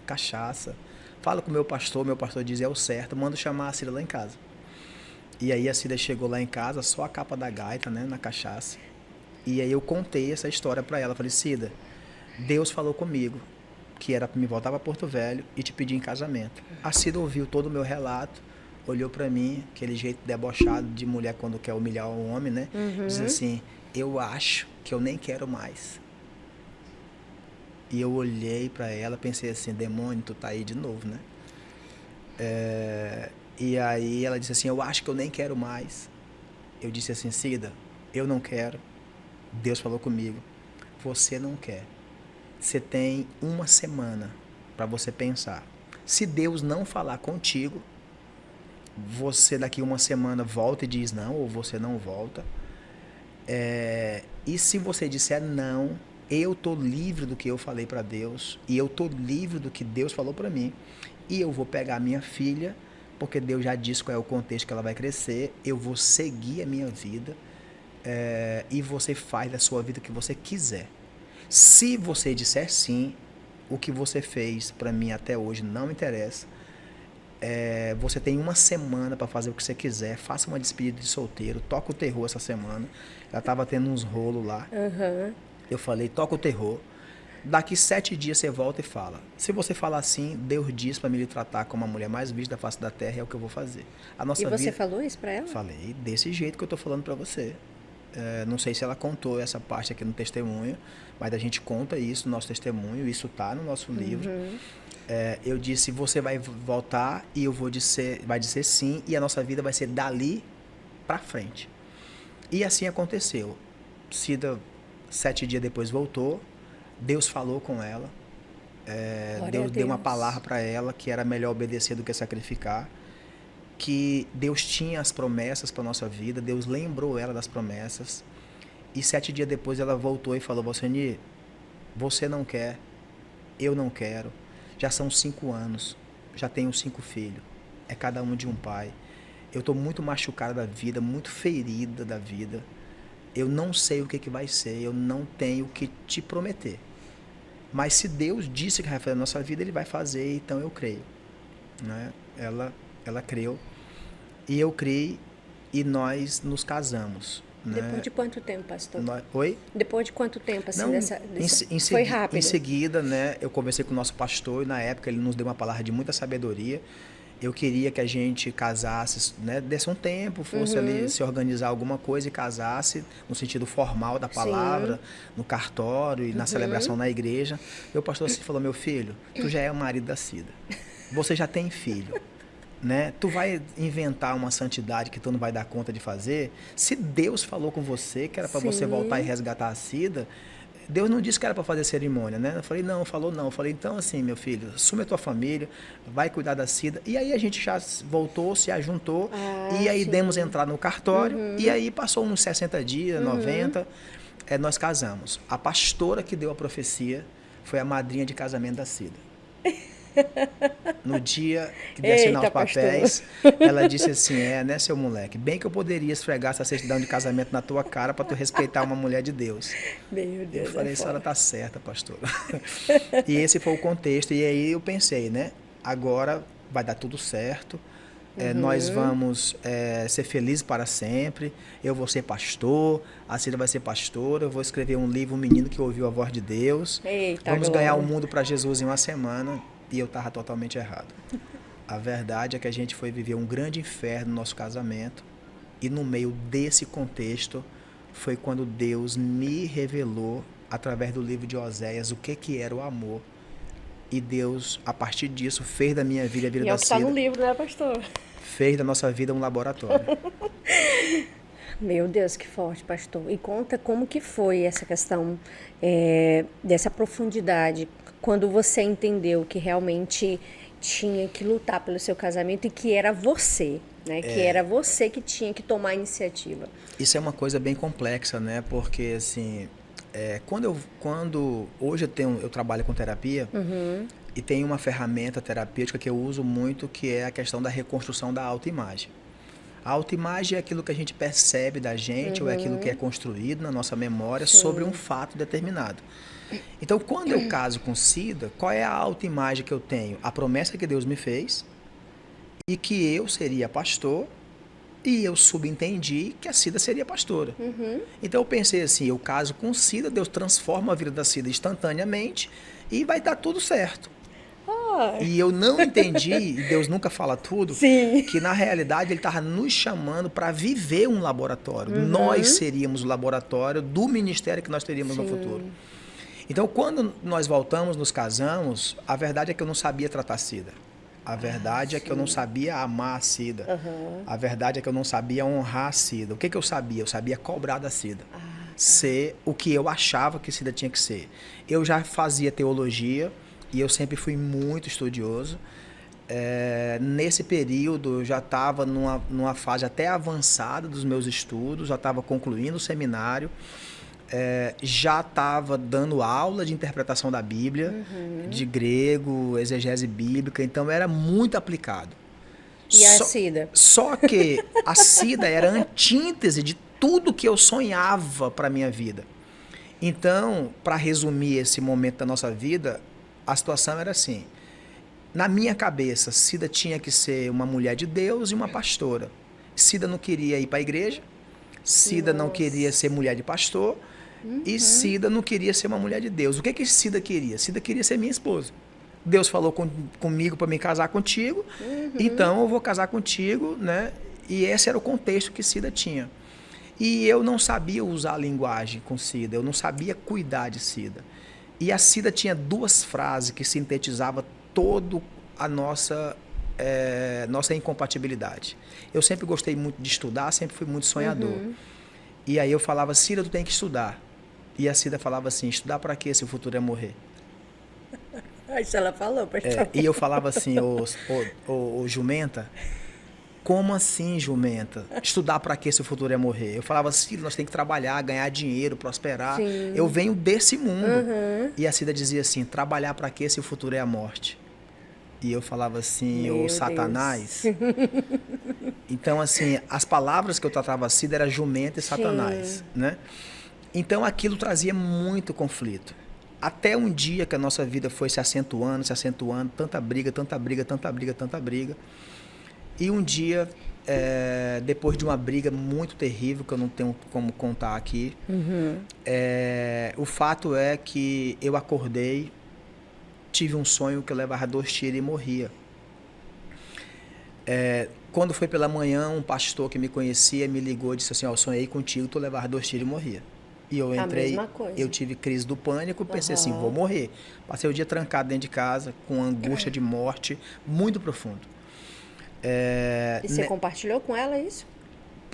cachaça. Fala com o meu pastor diz, é o certo, manda chamar a Cida lá em casa. E aí a Cida chegou lá em casa, só a capa da gaita, né, na cachaça. E aí eu contei essa história para ela, falei, Cida, Deus falou comigo, que era para me voltar para Porto Velho e te pedir em casamento. A Cida ouviu todo o meu relato, olhou para mim, aquele jeito debochado de mulher quando quer humilhar o homem, né? Diz assim, eu acho que eu nem quero mais. E eu olhei para ela, pensei assim, demônio, tu tá aí de novo, né? E aí ela disse assim, eu acho que eu nem quero mais. Eu disse assim, Cida, eu não quero. Deus falou comigo, você não quer. Você tem uma semana para você pensar. Se Deus não falar contigo, você daqui uma semana volta e diz não, ou você não volta. E se você disser não, eu estou livre do que eu falei para Deus, e eu estou livre do que Deus falou para mim, e eu vou pegar a minha filha, porque Deus já disse qual é o contexto que ela vai crescer, eu vou seguir a minha vida, e você faz da sua vida o que você quiser. Se você disser sim, o que você fez para mim até hoje não me interessa. Você tem uma semana para fazer o que você quiser. Faça uma despedida de solteiro. Toca o terror essa semana. Ela estava tendo uns rolos lá. Eu falei, toca o terror. Daqui 7 dias você volta e fala. Se você falar assim, Deus diz para me lhe tratar como a mulher mais vista da face da terra, é o que eu vou fazer. E você falou isso para ela? Falei, desse jeito que eu estou falando para você. Não sei se ela contou essa parte aqui no testemunho, mas a gente conta isso no nosso testemunho, isso está no nosso livro. Eu disse, você vai voltar e eu vai dizer sim, e a nossa vida vai ser dali para frente. E assim aconteceu. Cida, 7 dias depois, voltou. Deus falou com ela. Deus deu uma palavra para ela que era melhor obedecer do que sacrificar. Que Deus tinha as promessas para nossa vida. Deus lembrou ela das promessas. E 7 dias depois ela voltou e falou: Valceni, você não quer, eu não quero. Já são 5 anos. Já tenho 5 filhos. É cada um de um pai. Eu estou muito machucada da vida, muito ferida da vida. Eu não sei o que vai ser, eu não tenho o que te prometer. Mas se Deus disse que vai fazer a nossa vida, Ele vai fazer, então eu creio. Né? Ela creu, e eu criei, e nós nos casamos. Né? Depois de quanto tempo, pastor? Oi? Depois de quanto tempo, assim, Não, foi rápido? Em seguida, né, eu conversei com o nosso pastor, e na época ele nos deu uma palavra de muita sabedoria. Eu queria que a gente casasse, né, desse um tempo, fosse ali se organizar alguma coisa e casasse, no sentido formal da palavra, no cartório e na celebração na igreja. E o pastor assim falou: meu filho, tu já é o marido da Cida, você já tem filho, né? Tu vai inventar uma santidade que tu não vai dar conta de fazer? Se Deus falou com você que era para você voltar e resgatar a Cida, Deus não disse que era para fazer cerimônia, né? Eu falei: não, falou não. Eu falei: então assim, meu filho, assume a tua família, vai cuidar da Cida. E aí a gente já voltou, se ajuntou, e aí demos entrada no cartório, e aí passou uns 60 dias, 90, nós casamos. A pastora que deu a profecia foi a madrinha de casamento da Cida. No dia que de assinar os papéis, ela disse assim: né, seu moleque, bem que eu poderia esfregar essa certidão de casamento na tua cara para tu respeitar uma mulher de Deus. Meu Deus, eu falei: a senhora tá certa, pastora. E esse foi o contexto. E aí eu pensei, né, agora vai dar tudo certo. Nós vamos ser felizes para sempre. Eu vou ser pastor, a Cida vai ser pastora. Eu vou escrever um livro, Um Menino que Ouviu a Voz de Deus. Eita, vamos glória. ganhar o mundo para Jesus em uma semana. E eu estava totalmente errado. A verdade é que a gente foi viver um grande inferno no nosso casamento. E no meio desse contexto foi quando Deus me revelou, através do livro de Oséias, o que era o amor. E Deus, a partir disso, fez da minha vida a vida da Cida. E é o que está no livro, né, pastor? Fez da nossa vida um laboratório. Meu Deus, que forte, pastor. E conta como que foi essa questão dessa profundidade, quando você entendeu que realmente tinha que lutar pelo seu casamento e que era você, né? Que era você que tinha que tomar a iniciativa. Isso é uma coisa bem complexa, né? Porque, assim, quando hoje eu trabalho com terapia, e tem uma ferramenta terapêutica que eu uso muito, que é a questão da reconstrução da autoimagem. A autoimagem é aquilo que a gente percebe da gente, ou é aquilo que é construído na nossa memória sobre um fato determinado. Então, quando eu caso com Cida, qual é a autoimagem que eu tenho? A promessa que Deus me fez, e que eu seria pastor, e eu subentendi que a Cida seria pastora. Então eu pensei assim: eu caso com Cida, Deus transforma a vida da Cida instantaneamente, e vai dar tudo certo. E eu não entendi, e Deus nunca fala tudo, que na realidade Ele estava nos chamando para viver um laboratório. Nós seríamos o laboratório do ministério que nós teríamos no futuro. Então, quando nós voltamos, nos casamos, a verdade é que eu não sabia tratar a Cida. A verdade é que eu não sabia amar a Cida. A verdade é que eu não sabia honrar a Cida. O que eu sabia? Eu sabia cobrar da Cida. Ser o que eu achava que Cida tinha que ser. Eu já fazia teologia e eu sempre fui muito estudioso. Nesse período, eu já estava numa fase até avançada dos meus estudos, já estava concluindo o seminário. Já estava dando aula de interpretação da Bíblia, de grego, exegese bíblica, então era muito aplicado. E a Cida? Só que a Cida era a antítese de tudo que eu sonhava para a minha vida. Então, para resumir esse momento da nossa vida, a situação era assim: na minha cabeça, Cida tinha que ser uma mulher de Deus e uma pastora. Cida não queria ir para a igreja, Cida não queria ser mulher de pastor, e Cida não queria ser uma mulher de Deus. O que Cida queria? Cida queria ser minha esposa. Deus falou comigo para me casar contigo, então eu vou casar contigo, né? E esse era o contexto que Cida tinha. E eu não sabia usar a linguagem com Cida, eu não sabia cuidar de Cida. E a Cida tinha 2 frases que sintetizavam toda a nossa incompatibilidade. Eu sempre gostei muito de estudar, sempre fui muito sonhador. E aí eu falava, Cida, tu tem que estudar. E a Cida falava assim, estudar para quê se o futuro é morrer? Isso ela falou, pastor. E eu falava assim, ô jumenta, como assim, jumenta? Estudar para quê se o futuro é morrer? Eu falava, Cida, nós temos que trabalhar, ganhar dinheiro, prosperar. Sim. Eu venho desse mundo. E a Cida dizia assim, trabalhar para quê se o futuro é a morte? E eu falava assim, ô Satanás. Então, assim, as palavras que eu tratava a Cida era jumenta e Satanás, né? Então, aquilo trazia muito conflito. Até um dia que a nossa vida foi se acentuando, tanta briga, tanta briga, tanta briga, tanta briga. E um dia, depois de uma briga muito terrível, que eu não tenho como contar aqui, o fato é que eu acordei, tive um sonho que eu levava 2 tiros e morria. Quando foi pela manhã, um pastor que me conhecia me ligou e disse assim, eu sonhei contigo, tu levava 2 tiros e morria. E eu entrei, eu tive crise do pânico, pensei assim, vou morrer. Passei o dia trancado dentro de casa, com angústia de morte, muito profundo. E você compartilhou com ela isso?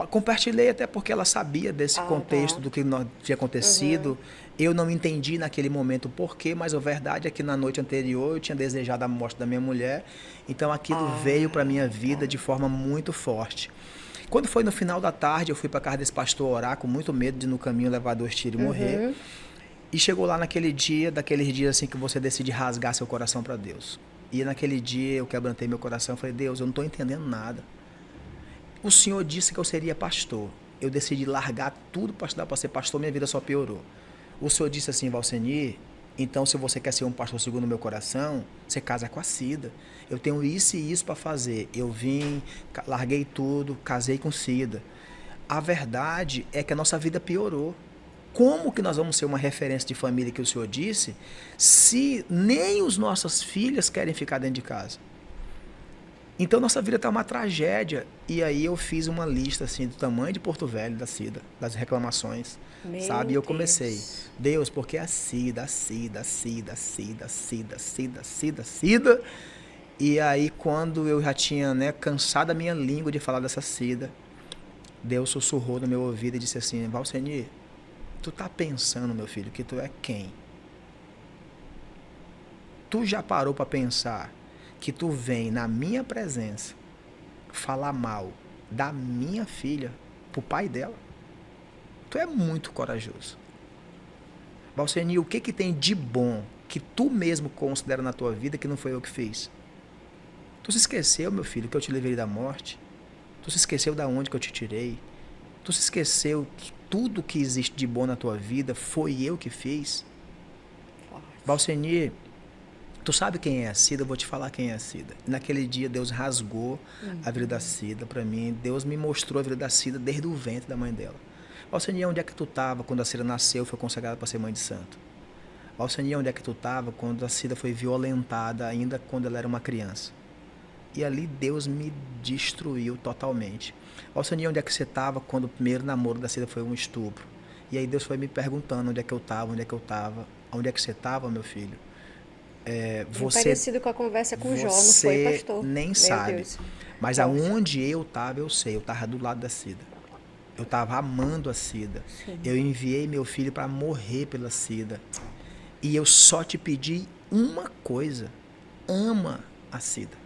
Compartilhei até porque ela sabia desse contexto do que tinha acontecido. Eu não entendi naquele momento o porquê, mas a verdade é que na noite anterior eu tinha desejado a morte da minha mulher. Então aquilo veio para a minha vida de forma muito forte. Quando foi no final da tarde, eu fui para a casa desse pastor orar, com muito medo de no caminho levar 2 tiros e morrer. E chegou lá naquele dia, daqueles dias assim que você decide rasgar seu coração para Deus. E naquele dia eu quebrantei meu coração e falei, Deus, eu não estou entendendo nada. O Senhor disse que eu seria pastor. Eu decidi largar tudo para estudar para ser pastor, minha vida só piorou. O Senhor disse assim, Valsenir, então se você quer ser um pastor segundo o meu coração, você casa com a Cida. Eu tenho isso e isso para fazer. Eu vim, larguei tudo, casei com Cida. A verdade é que a nossa vida piorou. Como que nós vamos ser uma referência de família que o Senhor disse, se nem os nossas filhas querem ficar dentro de casa? Então nossa vida está uma tragédia. E aí eu fiz uma lista assim do tamanho de Porto Velho da Cida, das reclamações, sabe? E eu comecei, Deus, porque a Cida. E aí quando eu já tinha, cansado a minha língua de falar dessa Cida, Deus sussurrou no meu ouvido e disse assim, Valsenir, tu tá pensando, meu filho, que tu é quem? Tu já parou para pensar que tu vem na minha presença falar mal da minha filha pro pai dela? Tu é muito corajoso. Valsenir, o que tem de bom que tu mesmo considera na tua vida que não foi eu que fiz? Tu se esqueceu, meu filho, que eu te livrei da morte? Tu se esqueceu da onde que eu te tirei? Tu se esqueceu que tudo que existe de bom na tua vida foi eu que fiz? Valsenir, tu sabe quem é a Cida? Eu vou te falar quem é a Cida. Naquele dia Deus rasgou a vida da Cida para mim. Deus me mostrou a vida da Cida desde o ventre da mãe dela. Valsenir, onde é que tu estava quando a Cida nasceu e foi consagrada para ser mãe de santo? Valsenir, onde é que tu estava quando a Cida foi violentada ainda quando ela era uma criança? E ali Deus me destruiu totalmente. Valsenir, onde é que você estava quando o primeiro namoro da Cida foi um estupro? E aí Deus foi me perguntando onde é que eu estava, onde é que você estava, meu filho? Você parecido com a conversa com o Jó, não foi, pastor? Nem sabe. Mas aonde eu estava, eu sei. Eu estava do lado da Cida. Eu estava amando a Cida. Sim. Eu enviei meu filho para morrer pela Cida. E eu só te pedi uma coisa. Ama a Cida.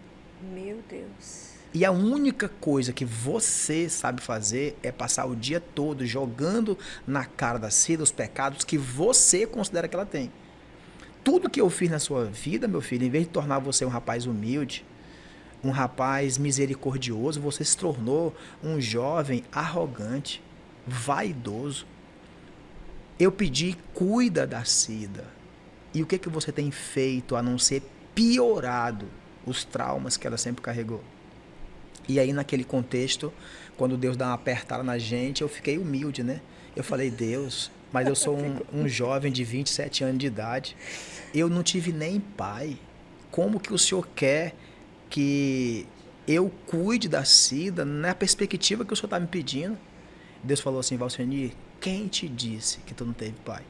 Meu Deus. E a única coisa que você sabe fazer é passar o dia todo jogando na cara da Cida os pecados que você considera que ela tem. Tudo que eu fiz na sua vida, meu filho, em vez de tornar você um rapaz humilde, um rapaz misericordioso, você se tornou um jovem arrogante, vaidoso. Eu pedi, cuida da Cida. E o que você tem feito a não ser piorado os traumas que ela sempre carregou? E aí, naquele contexto, quando Deus dá uma apertada na gente, eu fiquei humilde, né? Eu falei, Deus, mas eu sou um jovem de 27 anos de idade. Eu não tive nem pai. Como que o Senhor quer que eu cuide da Cida na perspectiva que o Senhor está me pedindo? Deus falou assim, Valsenir, quem te disse que tu não teve pai?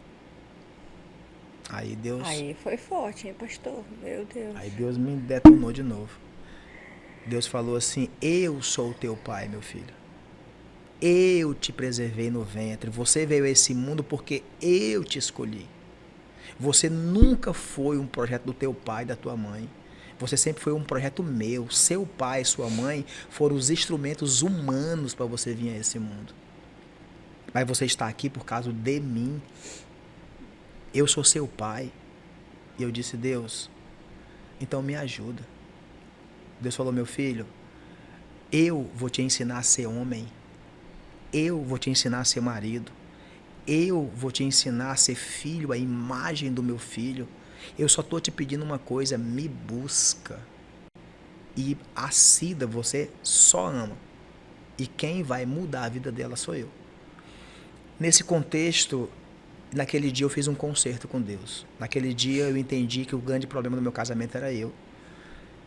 Aí Deus... Aí foi forte, hein, pastor? Meu Deus. Aí Deus me detonou de novo. Deus falou assim, eu sou o teu pai, meu filho. eu te preservei no ventre. Você veio a esse mundo porque eu te escolhi. Você nunca foi um projeto do teu pai e da tua mãe. Você sempre foi um projeto meu. Seu pai e sua mãe foram os instrumentos humanos para você vir a esse mundo. Mas você está aqui por causa de mim. Eu sou seu pai. E eu disse, Deus, então me ajuda. Deus falou, meu filho, eu vou te ensinar a ser homem. Eu vou te ensinar a ser marido. Eu vou te ensinar a ser filho, a imagem do meu filho. Eu só estou te pedindo uma coisa, me busca. E a Cida você só ama. E quem vai mudar a vida dela sou eu. Nesse contexto, naquele dia eu fiz um concerto com Deus. Naquele dia eu entendi que o grande problema do meu casamento era eu.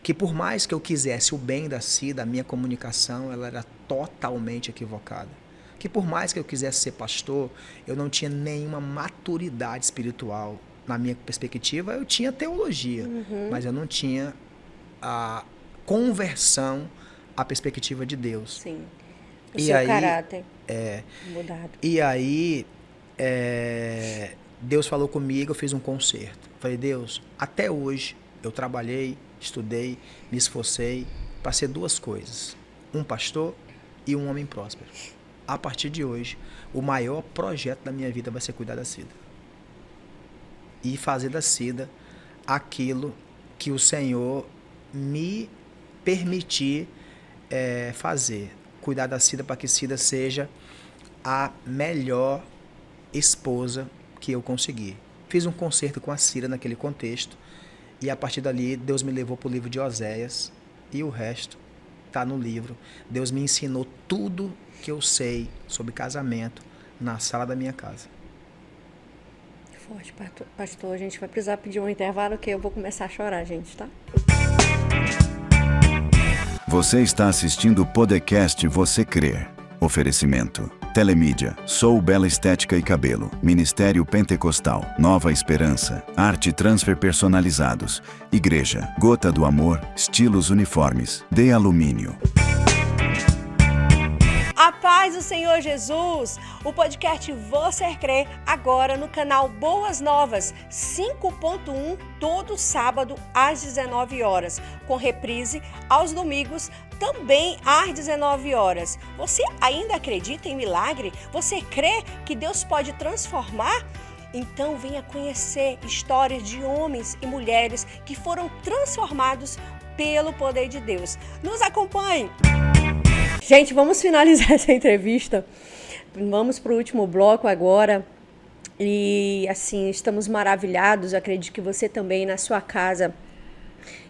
Que por mais que eu quisesse o bem da Cida, a minha comunicação ela era totalmente equivocada. Que por mais que eu quisesse ser pastor, eu não tinha nenhuma maturidade espiritual. Na minha perspectiva, eu tinha teologia, mas eu não tinha a conversão à perspectiva de Deus. Sim. O seu caráter mudado. E aí, Deus falou comigo, eu fiz um concerto. Falei, Deus, até hoje eu trabalhei, estudei, me esforcei para ser duas coisas. Um pastor e um homem próspero. A partir de hoje, o maior projeto da minha vida vai ser cuidar da Cida. E fazer da Cida aquilo que o Senhor me permitir fazer. Cuidar da Cida para que Cida seja a melhor esposa que eu conseguir. Fiz um concerto com a Cida naquele contexto. E a partir dali, Deus me levou para o livro de Oséias. E o resto está no livro. Deus me ensinou tudo que eu sei sobre casamento na sala da minha casa. Forte, pastor. A gente vai precisar pedir um intervalo que eu vou começar a chorar, gente, tá? Você está assistindo o podcast Você Crê. Oferecimento. Telemídia, Sou Bela Estética e Cabelo, Ministério Pentecostal, Nova Esperança, Arte Transfer Personalizados, Igreja, Gota do Amor, Estilos Uniformes, De Alumínio. A paz do Senhor Jesus, o podcast Você Crê, agora no canal Boas Novas, 5.1, todo sábado às 19 horas, com reprise aos domingos, também às 19 horas. Você ainda acredita em milagre? Você crê que Deus pode transformar? Então venha conhecer histórias de homens e mulheres que foram transformados pelo poder de Deus. Nos acompanhe! Gente, vamos finalizar essa entrevista. Vamos para o último bloco agora. E assim, estamos maravilhados. Acredito que você também na sua casa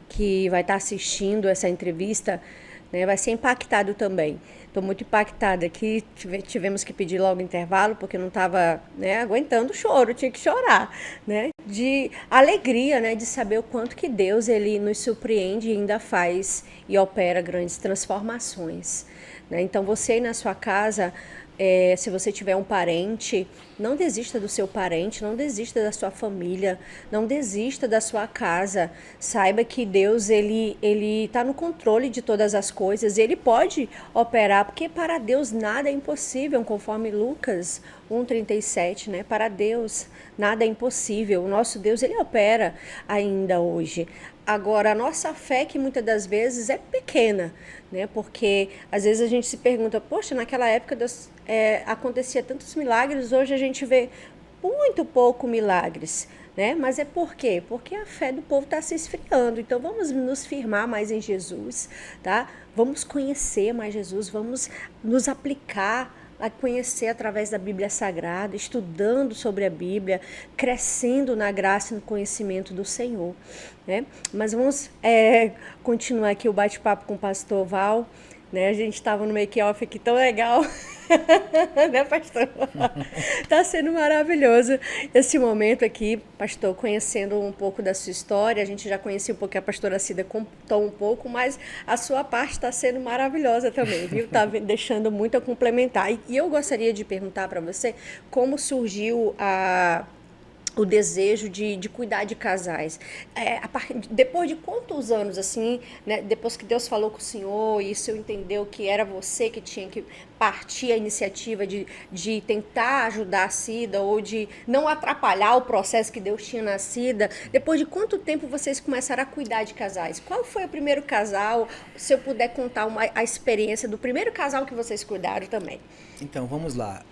que vai estar assistindo essa entrevista, né, vai ser impactado também. Estou muito impactada aqui, tivemos que pedir logo intervalo, porque não estava, né, aguentando o choro, tinha que chorar, né, de alegria, né, de saber o quanto que Deus ele nos surpreende e ainda faz e opera grandes transformações, né? Então você aí na sua casa, se você tiver um parente, não desista do seu parente, não desista da sua família, não desista da sua casa. Saiba que Deus ele está no controle de todas as coisas, ele pode operar, porque para Deus nada é impossível, conforme Lucas 1:37, né? Para Deus nada é impossível. O nosso Deus ele opera ainda hoje. Agora, a nossa fé, que muitas das vezes é pequena, né? Porque às vezes a gente se pergunta, poxa, naquela época acontecia tantos milagres, hoje a gente vê muito pouco milagres, né? Mas é por quê? Porque a fé do povo está se esfriando. Então vamos nos firmar mais em Jesus, tá? Vamos conhecer mais Jesus, vamos nos aplicar a conhecer através da Bíblia Sagrada, estudando sobre a Bíblia, crescendo na graça e no conhecimento do Senhor, né? Mas vamos continuar aqui o bate-papo com o pastor Val, né? A gente estava no make-off aqui tão legal, né, pastor? Tá sendo maravilhoso esse momento aqui, pastor, conhecendo um pouco da sua história. A gente já conhecia um pouco, a pastora Cida contou um pouco, mas a sua parte está sendo maravilhosa também, viu? Tá deixando muito a complementar. E eu gostaria de perguntar para você como surgiu o desejo de cuidar de casais. Depois de quantos anos, assim, né, depois que Deus falou com o senhor e o senhor entendeu que era você que tinha que partir a iniciativa de tentar ajudar a Cida ou de não atrapalhar o processo que Deus tinha na Cida, depois de quanto tempo vocês começaram a cuidar de casais? Qual foi o primeiro casal? Se eu puder contar a experiência do primeiro casal que vocês cuidaram também. Então, vamos lá.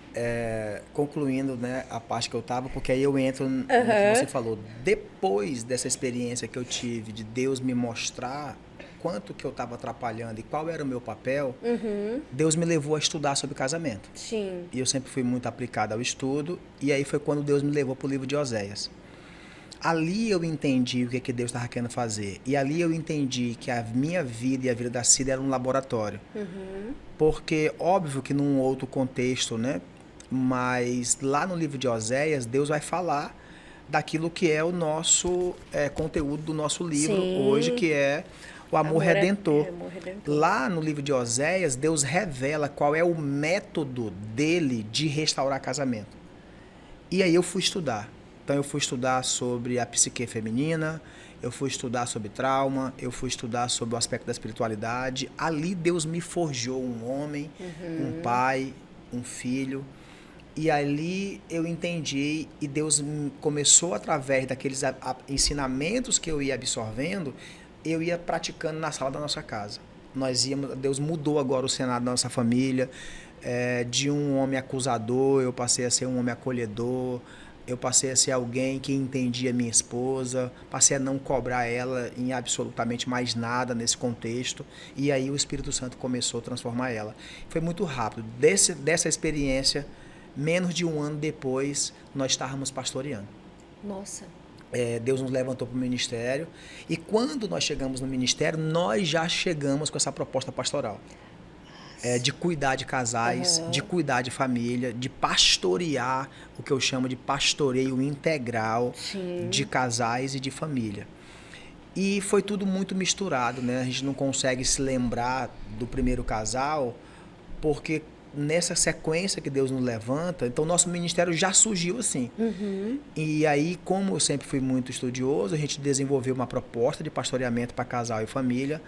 Concluindo, né, a parte que eu estava, porque aí eu entro no que você falou. Depois dessa experiência que eu tive de Deus me mostrar quanto que eu estava atrapalhando e qual era o meu papel, Deus me levou a estudar sobre casamento. Sim. E eu sempre fui muito aplicado ao estudo, e aí foi quando Deus me levou para o livro de Oséias. Ali eu entendi o que Deus estava querendo fazer. E ali eu entendi que a minha vida e a vida da Cida era um laboratório. Porque, óbvio que num outro contexto, né? Mas lá no livro de Oséias, Deus vai falar daquilo que é o nosso conteúdo do nosso livro hoje, que é o amor redentor. Amor redentor. Lá no livro de Oséias, Deus revela qual é o método dele de restaurar casamento. E aí eu fui estudar. Então eu fui estudar sobre a psique feminina, eu fui estudar sobre trauma, eu fui estudar sobre o aspecto da espiritualidade. Ali Deus me forjou um homem, um pai, um filho. E ali eu entendi e Deus começou, através daqueles ensinamentos que eu ia absorvendo, eu ia praticando na sala da nossa casa. Deus mudou agora o cenário da nossa família. De um homem acusador, eu passei a ser um homem acolhedor. Eu passei a ser alguém que entendia minha esposa, passei a não cobrar ela em absolutamente mais nada nesse contexto, e aí o Espírito Santo começou a transformar ela. Foi muito rápido. Dessa experiência, menos de um ano depois, nós estávamos pastoreando. Nossa. Deus nos levantou para o ministério, e quando nós chegamos no ministério, nós já chegamos com essa proposta pastoral. De cuidar de casais, de cuidar de família, de pastorear, o que eu chamo de pastoreio integral de casais e de família. E foi tudo muito misturado, né? A gente não consegue se lembrar do primeiro casal, porque nessa sequência que Deus nos levanta, então nosso ministério já surgiu assim. E aí, como eu sempre fui muito estudioso, a gente desenvolveu uma proposta de pastoreamento para casal e família,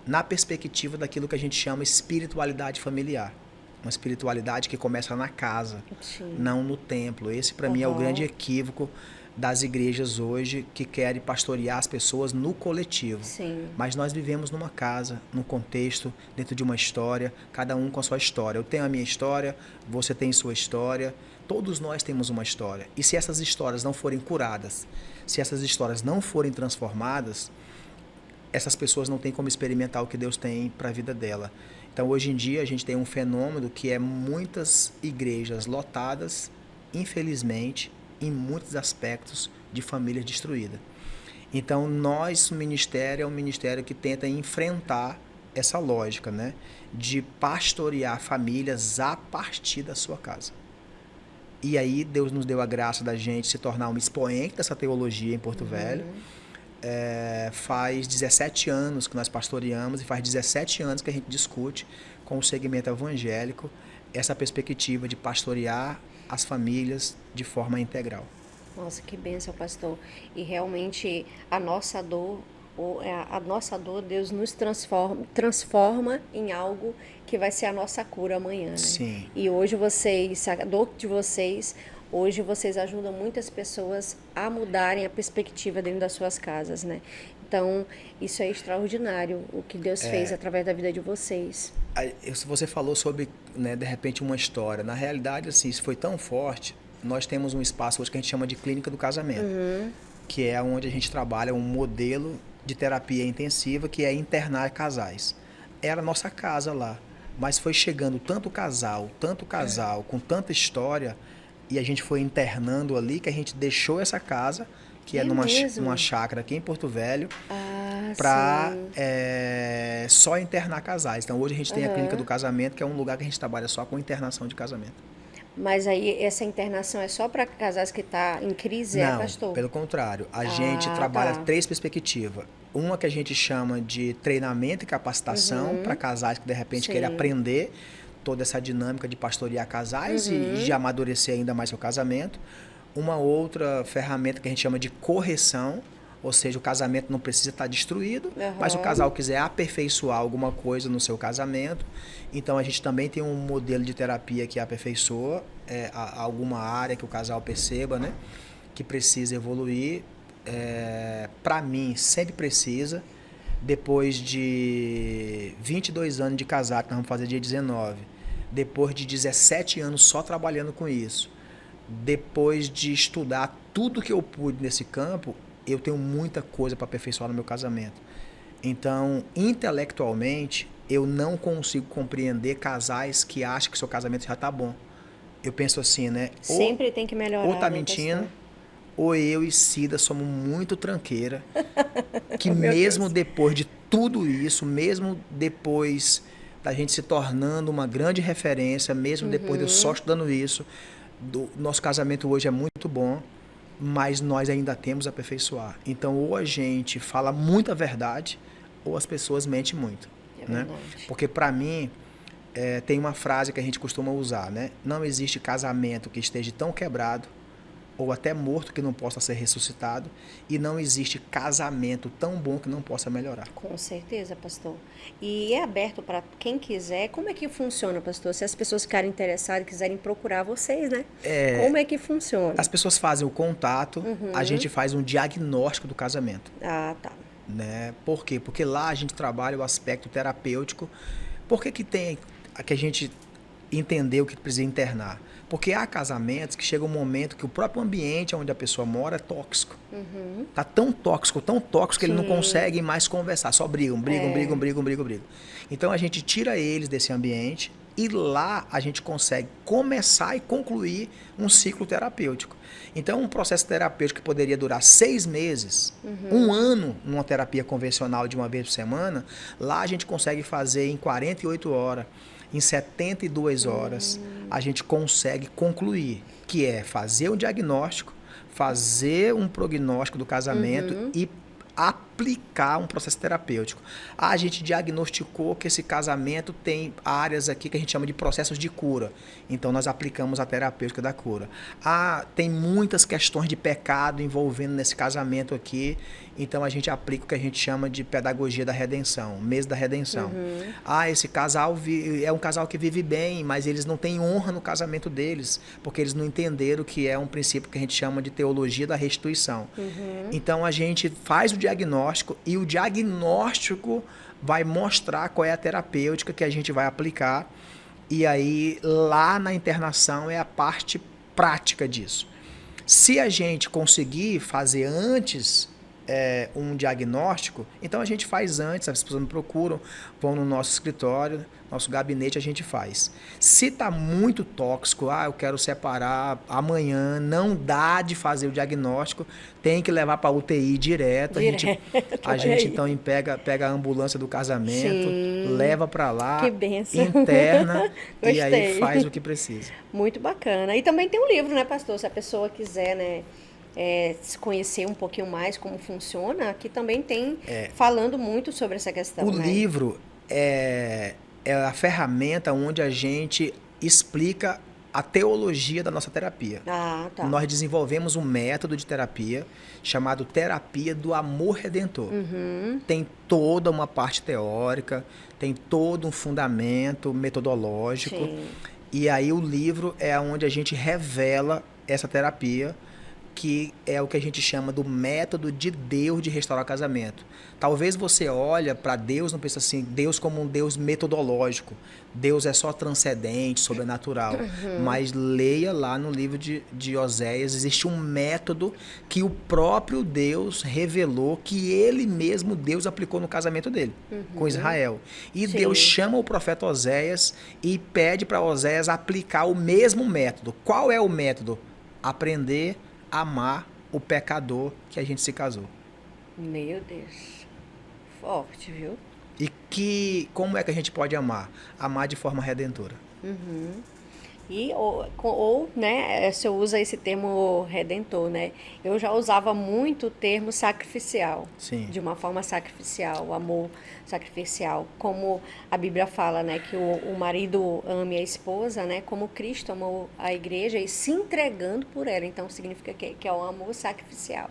na perspectiva daquilo que a gente chama espiritualidade familiar. Uma espiritualidade que começa na casa, não no templo. Esse, para mim, é o grande equívoco das igrejas hoje, que querem pastorear as pessoas no coletivo. Mas nós vivemos numa casa, num contexto, dentro de uma história, cada um com a sua história. Eu tenho a minha história, você tem sua história, todos nós temos uma história. E se essas histórias não forem curadas, se essas histórias não forem transformadas, essas pessoas não têm como experimentar o que Deus tem para a vida dela. Então, hoje em dia, a gente tem um fenômeno que é muitas igrejas lotadas, infelizmente, em muitos aspectos, de famílias destruídas. Então, o ministério é um ministério que tenta enfrentar essa lógica, né, de pastorear famílias a partir da sua casa. E aí, Deus nos deu a graça da gente se tornar um expoente dessa teologia em Porto Velho. Faz 17 anos que nós pastoreamos e faz 17 anos que a gente discute com o segmento evangélico essa perspectiva de pastorear as famílias de forma integral. Nossa, que bênção, pastor. E realmente a nossa dor, Deus nos transforma em algo que vai ser a nossa cura amanhã. Né? Sim. E hoje a dor de vocês... Hoje vocês ajudam muitas pessoas a mudarem a perspectiva dentro das suas casas, né? Então, isso é extraordinário, o que Deus fez através da vida de vocês. Você falou sobre, né, de repente, uma história. Na realidade, assim, isso foi tão forte. Nós temos um espaço hoje que a gente chama de Clínica do Casamento, que é onde a gente trabalha um modelo de terapia intensiva, que é internar casais. Era a nossa casa lá, mas foi chegando tanto casal, com tanta história... E a gente foi internando ali, que a gente deixou essa casa, que é numa chácara aqui em Porto Velho, para só internar casais. Então, hoje a gente tem a Clínica do Casamento, que é um lugar que a gente trabalha só com internação de casamento. Mas aí essa internação é só para casais que estão em crise, pastor? Não, pelo contrário. A gente trabalha 3 perspectivas. Uma que a gente chama de treinamento e capacitação para casais que, de repente, querem aprender toda essa dinâmica de pastorear casais e de amadurecer ainda mais seu casamento. Uma outra ferramenta que a gente chama de correção, ou seja, o casamento não precisa estar destruído, mas o casal quiser aperfeiçoar alguma coisa no seu casamento, então a gente também tem um modelo de terapia que aperfeiçoa alguma área que o casal perceba, né, que precisa evoluir. Para mim, sempre precisa. Depois de 22 anos de casado, que nós vamos fazer dia 19, depois de 17 anos só trabalhando com isso, depois de estudar tudo que eu pude nesse campo, eu tenho muita coisa para aperfeiçoar no meu casamento. Então, intelectualmente, eu não consigo compreender casais que acham que seu casamento já está bom. Eu penso assim, né? Sempre tem que melhorar. Ou tá mentindo, ou eu e Cida somos muito tranqueira, que mesmo depois de tudo isso, mesmo depois da gente se tornando uma grande referência, mesmo depois de eu só estudando isso, nosso casamento hoje é muito bom, mas nós ainda temos a aperfeiçoar. Então, ou a gente fala muita verdade, ou as pessoas mentem muito. Né? Porque, para mim, tem uma frase que a gente costuma usar, né? Não existe casamento que esteja tão quebrado, ou até morto, que não possa ser ressuscitado, e não existe casamento tão bom que não possa melhorar. Com certeza, pastor. E é aberto para quem quiser. Como é que funciona, pastor? Se as pessoas ficarem interessadas, quiserem procurar vocês, né? Como é que funciona? As pessoas fazem o contato, a gente faz um diagnóstico do casamento. Ah, tá. Né? Por quê? Porque lá a gente trabalha o aspecto terapêutico. Por que a gente entendeu que precisa internar? Porque há casamentos que chega um momento que o próprio ambiente onde a pessoa mora é tóxico. Tá tão tóxico que ele não consegue mais conversar. Só brigam. Então a gente tira eles desse ambiente e lá a gente consegue começar e concluir um ciclo terapêutico. Então um processo terapêutico que poderia durar 6 meses, 1 ano numa terapia convencional de uma vez por semana, lá a gente consegue fazer em 48 horas. Em 72 horas, a gente consegue concluir, que é fazer um diagnóstico, fazer um prognóstico do casamento e aplicar um processo terapêutico. A gente diagnosticou que esse casamento tem áreas aqui que a gente chama de processos de cura. Então, nós aplicamos a terapêutica da cura. Tem muitas questões de pecado envolvendo nesse casamento aqui. Então, a gente aplica o que a gente chama de pedagogia da redenção, mês da redenção. Esse casal é um casal que vive bem, mas eles não têm honra no casamento deles, porque eles não entenderam que é um princípio que a gente chama de teologia da restituição. Então, a gente faz o diagnóstico e o diagnóstico vai mostrar qual é a terapêutica que a gente vai aplicar. E aí, lá na internação, é a parte prática disso. Se a gente conseguir fazer antes um diagnóstico, então a gente faz antes, as pessoas me procuram, vão no nosso escritório, nosso gabinete, a gente faz. Se está muito tóxico, eu quero separar amanhã, não dá de fazer o diagnóstico, tem que levar para a UTI direto. A gente então pega a ambulância do casamento, leva para lá, interna e aí faz o que precisa. Muito bacana. E também tem um livro, né, pastor? Se a pessoa quiser, né, se conhecer um pouquinho mais como funciona, aqui também tem falando muito sobre essa questão. O livro é a ferramenta onde a gente explica a teologia da nossa terapia. Tá. Nós desenvolvemos um método de terapia chamado Terapia do Amor Redentor. Tem toda uma parte teórica, tem todo um fundamento metodológico. E aí o livro é onde a gente revela essa terapia, que é o que a gente chama do método de Deus de restaurar o casamento. Talvez você olhe para Deus, não pensa assim, Deus como um Deus metodológico. Deus é só transcendente, sobrenatural. Mas leia lá no livro de Oséias, existe um método que o próprio Deus revelou, que ele mesmo, Deus, aplicou no casamento dele, com Israel. E Deus chama o profeta Oséias e pede para Oséias aplicar o mesmo método. Qual é o método? Aprender a amar o pecador que a gente se casou. Meu Deus. Forte, viu? E como é que a gente pode amar? Amar de forma redentora. E, ou, né, se eu usa esse termo redentor, né? Eu já usava muito o termo sacrificial. Sim. De uma forma sacrificial, o amor sacrificial. Como a Bíblia fala, né? Que o marido ame a esposa, né? Como Cristo amou a igreja e se entregando por ela. Então, significa que é um amor sacrificial.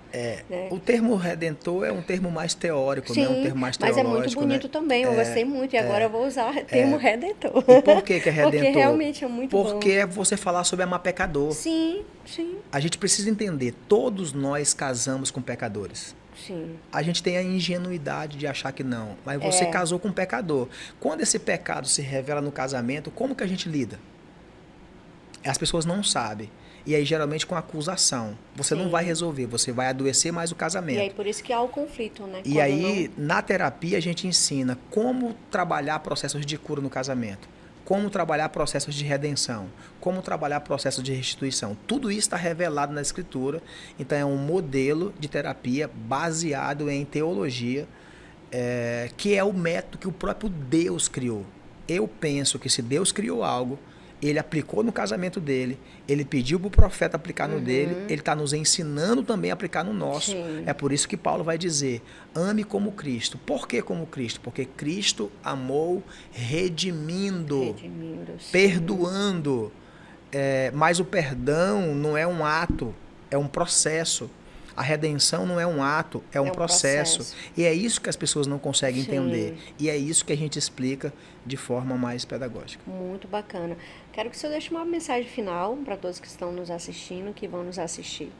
Né? O termo redentor é um termo mais teórico, Sim, né? Um termo mais mas teológico, é muito bonito, né? também. Eu gostei muito. E agora eu vou usar o termo redentor. E por que é redentor? Porque realmente é muito bom. Porque é você falar sobre amar pecador. Sim, sim. A gente precisa entender, todos nós casamos com pecadores. Sim. A gente tem a ingenuidade de achar que não, mas você casou com um pecador. Quando esse pecado se revela no casamento, como que a gente lida? As pessoas não sabem. E aí, geralmente, com acusação. Você não vai resolver, você vai adoecer mais o casamento. E aí, por isso que há o conflito, né? E aí, na terapia, a gente ensina como trabalhar processos de cura no casamento. Como trabalhar processos de redenção, como trabalhar processos de restituição. Tudo isso está revelado na Escritura. Então, é um modelo de terapia baseado em teologia, que é o método que o próprio Deus criou. Eu penso que se Deus criou algo, ele aplicou no casamento dele, ele pediu para o profeta aplicar no dele, ele está nos ensinando também a aplicar no nosso. Sim. É por isso que Paulo vai dizer, ame como Cristo. Por que como Cristo? Porque Cristo amou redimindo, perdoando. Mas o perdão não é um ato, é um processo. A redenção não é um ato, é um processo. E é isso que as pessoas não conseguem entender. E é isso que a gente explica de forma mais pedagógica. Muito bacana. Quero que o senhor deixe uma mensagem final para todos que estão nos assistindo, que vão nos assistir.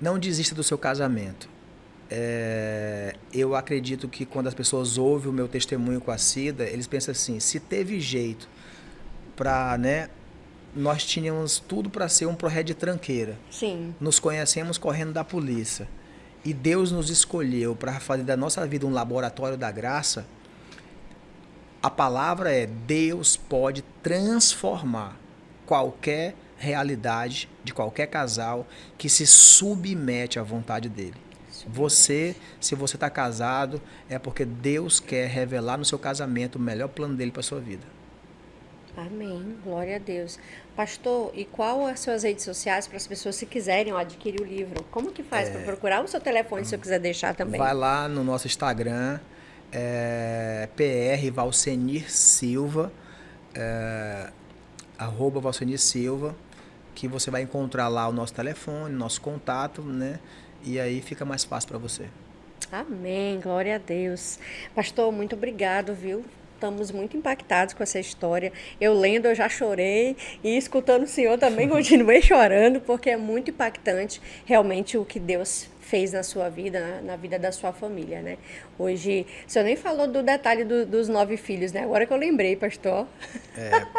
Não desista do seu casamento. Eu acredito que quando as pessoas ouvem o meu testemunho com a Cida, eles pensam assim, se teve jeito para, né? Nós tínhamos tudo para ser um projeto de tranqueira. Sim. Nos conhecemos correndo da polícia. E Deus nos escolheu para fazer da nossa vida um laboratório da graça. A palavra é, Deus pode transformar qualquer realidade de qualquer casal que se submete à vontade dele. Se você está casado, é porque Deus quer revelar no seu casamento o melhor plano dele para a sua vida. Amém. Glória a Deus. Pastor, e qual as suas redes sociais para as pessoas se quiserem adquirir o livro? Como que faz para procurar? O seu telefone, se eu quiser deixar também. Vai lá no nosso Instagram, PR Valcenir Silva, @ Valcenir Silva, que você vai encontrar lá o nosso telefone, nosso contato, né? E aí fica mais fácil para você. Amém. Glória a Deus. Pastor, muito obrigado, viu? Estamos muito impactados com essa história. Eu lendo, eu já chorei, e escutando o senhor também continuei chorando, porque é muito impactante realmente o que Deus fez na sua vida, na vida da sua família, né? Hoje, o senhor nem falou do detalhe dos 9 filhos, né? Agora que eu lembrei, pastor.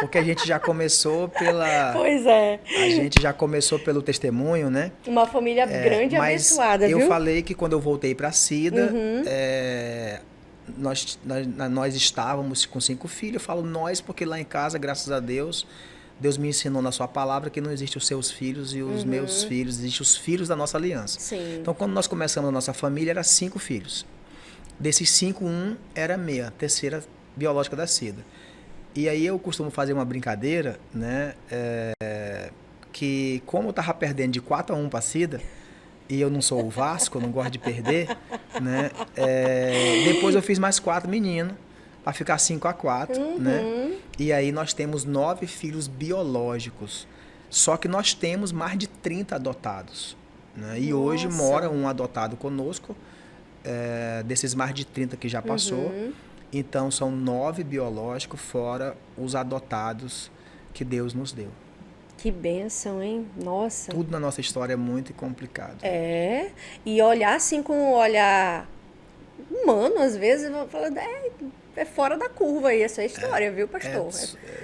Porque a gente já começou pela... Pois é. A gente já começou pelo testemunho, né? Uma família grande e abençoada, viu? Eu falei que quando eu voltei para a Cida, nós estávamos com 5 filhos. Eu falo nós porque lá em casa, graças a Deus, Deus me ensinou na sua palavra que não existe os seus filhos e os meus filhos, existem os filhos da nossa aliança. Sim. Então, quando nós começamos a nossa família, era 5 filhos. Desses 5, 1 era meia, terceira biológica da Cida. E aí eu costumo fazer uma brincadeira, né? Que como eu estava perdendo de 4-1 para a Cida, e eu não sou o Vasco, eu não gosto de perder, né? Depois eu fiz mais 4 meninos, para ficar 5-4, né? E aí nós temos 9 filhos biológicos. Só que nós temos mais de 30 adotados, né? E hoje mora um adotado conosco, desses mais de 30 que já passou. Então são 9 biológicos, fora os adotados que Deus nos deu. Que bênção, hein? Nossa. Tudo na nossa história é muito complicado. E olhar assim com um olhar humano, às vezes, falando, é fora da curva aí essa história, viu, pastor?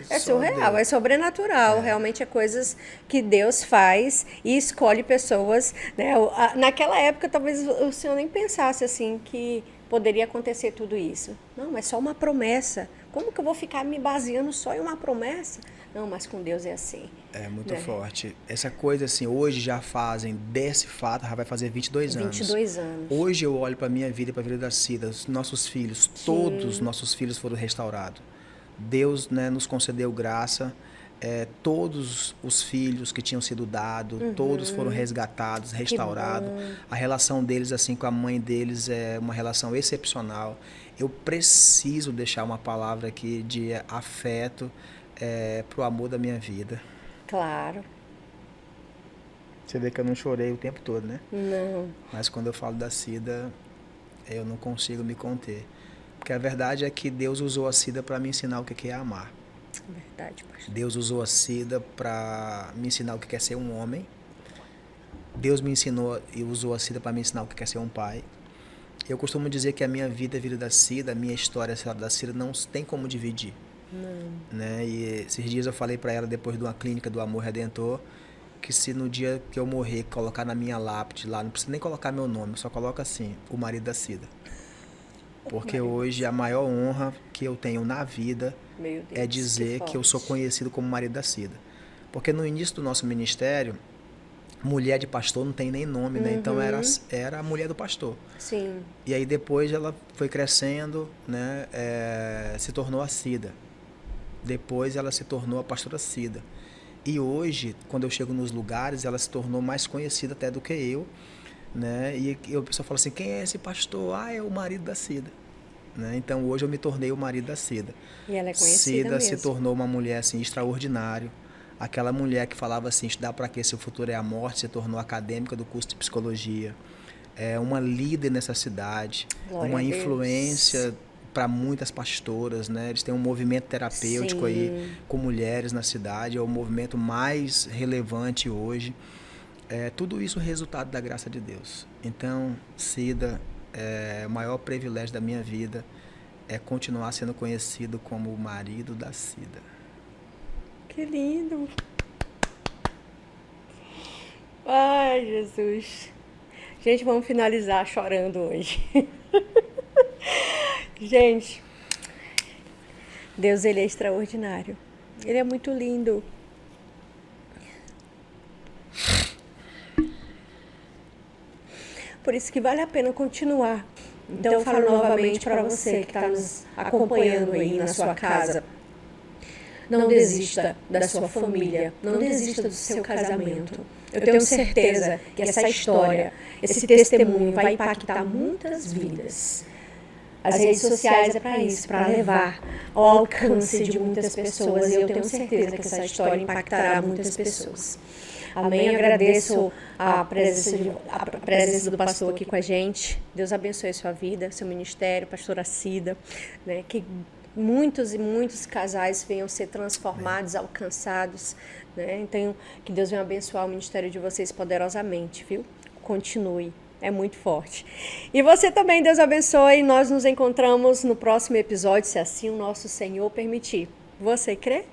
É surreal, é sobrenatural, realmente é coisas que Deus faz e escolhe pessoas, né? Naquela época, talvez o senhor nem pensasse assim que poderia acontecer tudo isso. Não, é só uma promessa. Como que eu vou ficar me baseando só em uma promessa? Não, mas com Deus é assim. É muito forte. Essa coisa assim, hoje já fazem, desse fato, já vai fazer 22 anos. 22 anos. Hoje eu olho para a minha vida e para a vida da Cida, os nossos filhos, todos os nossos filhos foram restaurados. Deus, né, nos concedeu graça. todos os filhos que tinham sido dados, todos foram resgatados, restaurados. A relação deles assim com a mãe deles é uma relação excepcional. Eu preciso deixar uma palavra aqui de afeto pro amor da minha vida. Claro. Você vê que eu não chorei o tempo todo, né? Não. Mas quando eu falo da Cida, eu não consigo me conter. Porque a verdade é que Deus usou a Cida para me ensinar o que é amar. Verdade, pastor. Deus usou a Cida para me ensinar o que é ser um homem. Deus me ensinou e usou a Cida para me ensinar o que é ser um pai. Eu costumo dizer que a minha vida é a vida da Cida, a minha história é a da Cida, não tem como dividir. Não. Né? E esses dias eu falei para ela, depois de uma clínica do Amor Redentor, que se no dia que eu morrer, colocar na minha lápide lá, não precisa nem colocar meu nome, só coloca assim, o marido da Cida. Porque hoje a maior honra que eu tenho na vida é dizer que eu sou conhecido como marido da Cida. Porque no início do nosso ministério, mulher de pastor não tem nem nome, né? Então era a mulher do pastor. Sim. E aí depois ela foi crescendo, né? Se tornou a Cida. Depois ela se tornou a pastora Cida. E hoje, quando eu chego nos lugares, ela se tornou mais conhecida até do que eu, né? E o pessoal fala assim, quem é esse pastor? Ah, é o marido da Cida. Né? Então hoje eu me tornei o marido da Cida. E ela é conhecida Cida mesmo. se tornou uma mulher assim extraordinária. Aquela mulher que falava assim, estudar para quê? Seu futuro é a morte, se tornou acadêmica do curso de psicologia. É uma líder nessa cidade, Glória uma a Deus. Influência para muitas pastoras, né? Eles têm um movimento terapêutico aí com mulheres na cidade, é o movimento mais relevante hoje. Tudo isso é resultado da graça de Deus. Então, Cida, o maior privilégio da minha vida é continuar sendo conhecido como o marido da Cida. Que lindo. Ai, Jesus. Gente, vamos finalizar chorando hoje. Gente, Deus, Ele é extraordinário. Ele é muito lindo. Por isso que vale a pena continuar. Então, eu falo novamente para você que está nos acompanhando aí na sua casa. Não desista da sua família, não desista do seu casamento. Eu tenho certeza que essa história, esse testemunho vai impactar muitas vidas. As redes sociais é para isso, para levar ao alcance de muitas pessoas. E eu tenho certeza que essa história impactará muitas pessoas. Amém. Eu agradeço a presença do pastor aqui com a gente. Deus abençoe a sua vida, seu ministério, pastora Cida, né? Que muitos e muitos casais venham ser transformados, alcançados, né? Então, que Deus venha abençoar o ministério de vocês poderosamente, viu? Continue, é muito forte. E você também, Deus abençoe. Nós nos encontramos no próximo episódio, se assim o nosso Senhor permitir. Você crê?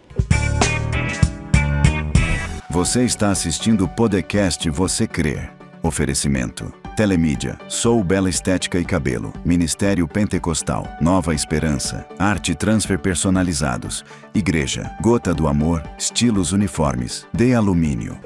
Você está assistindo o podcast Você Crer. Oferecimento: Telemídia, Sou Bela Estética e Cabelo, Ministério Pentecostal, Nova Esperança, Arte Transfer Personalizados, Igreja, Gota do Amor, Estilos Uniformes, De Alumínio.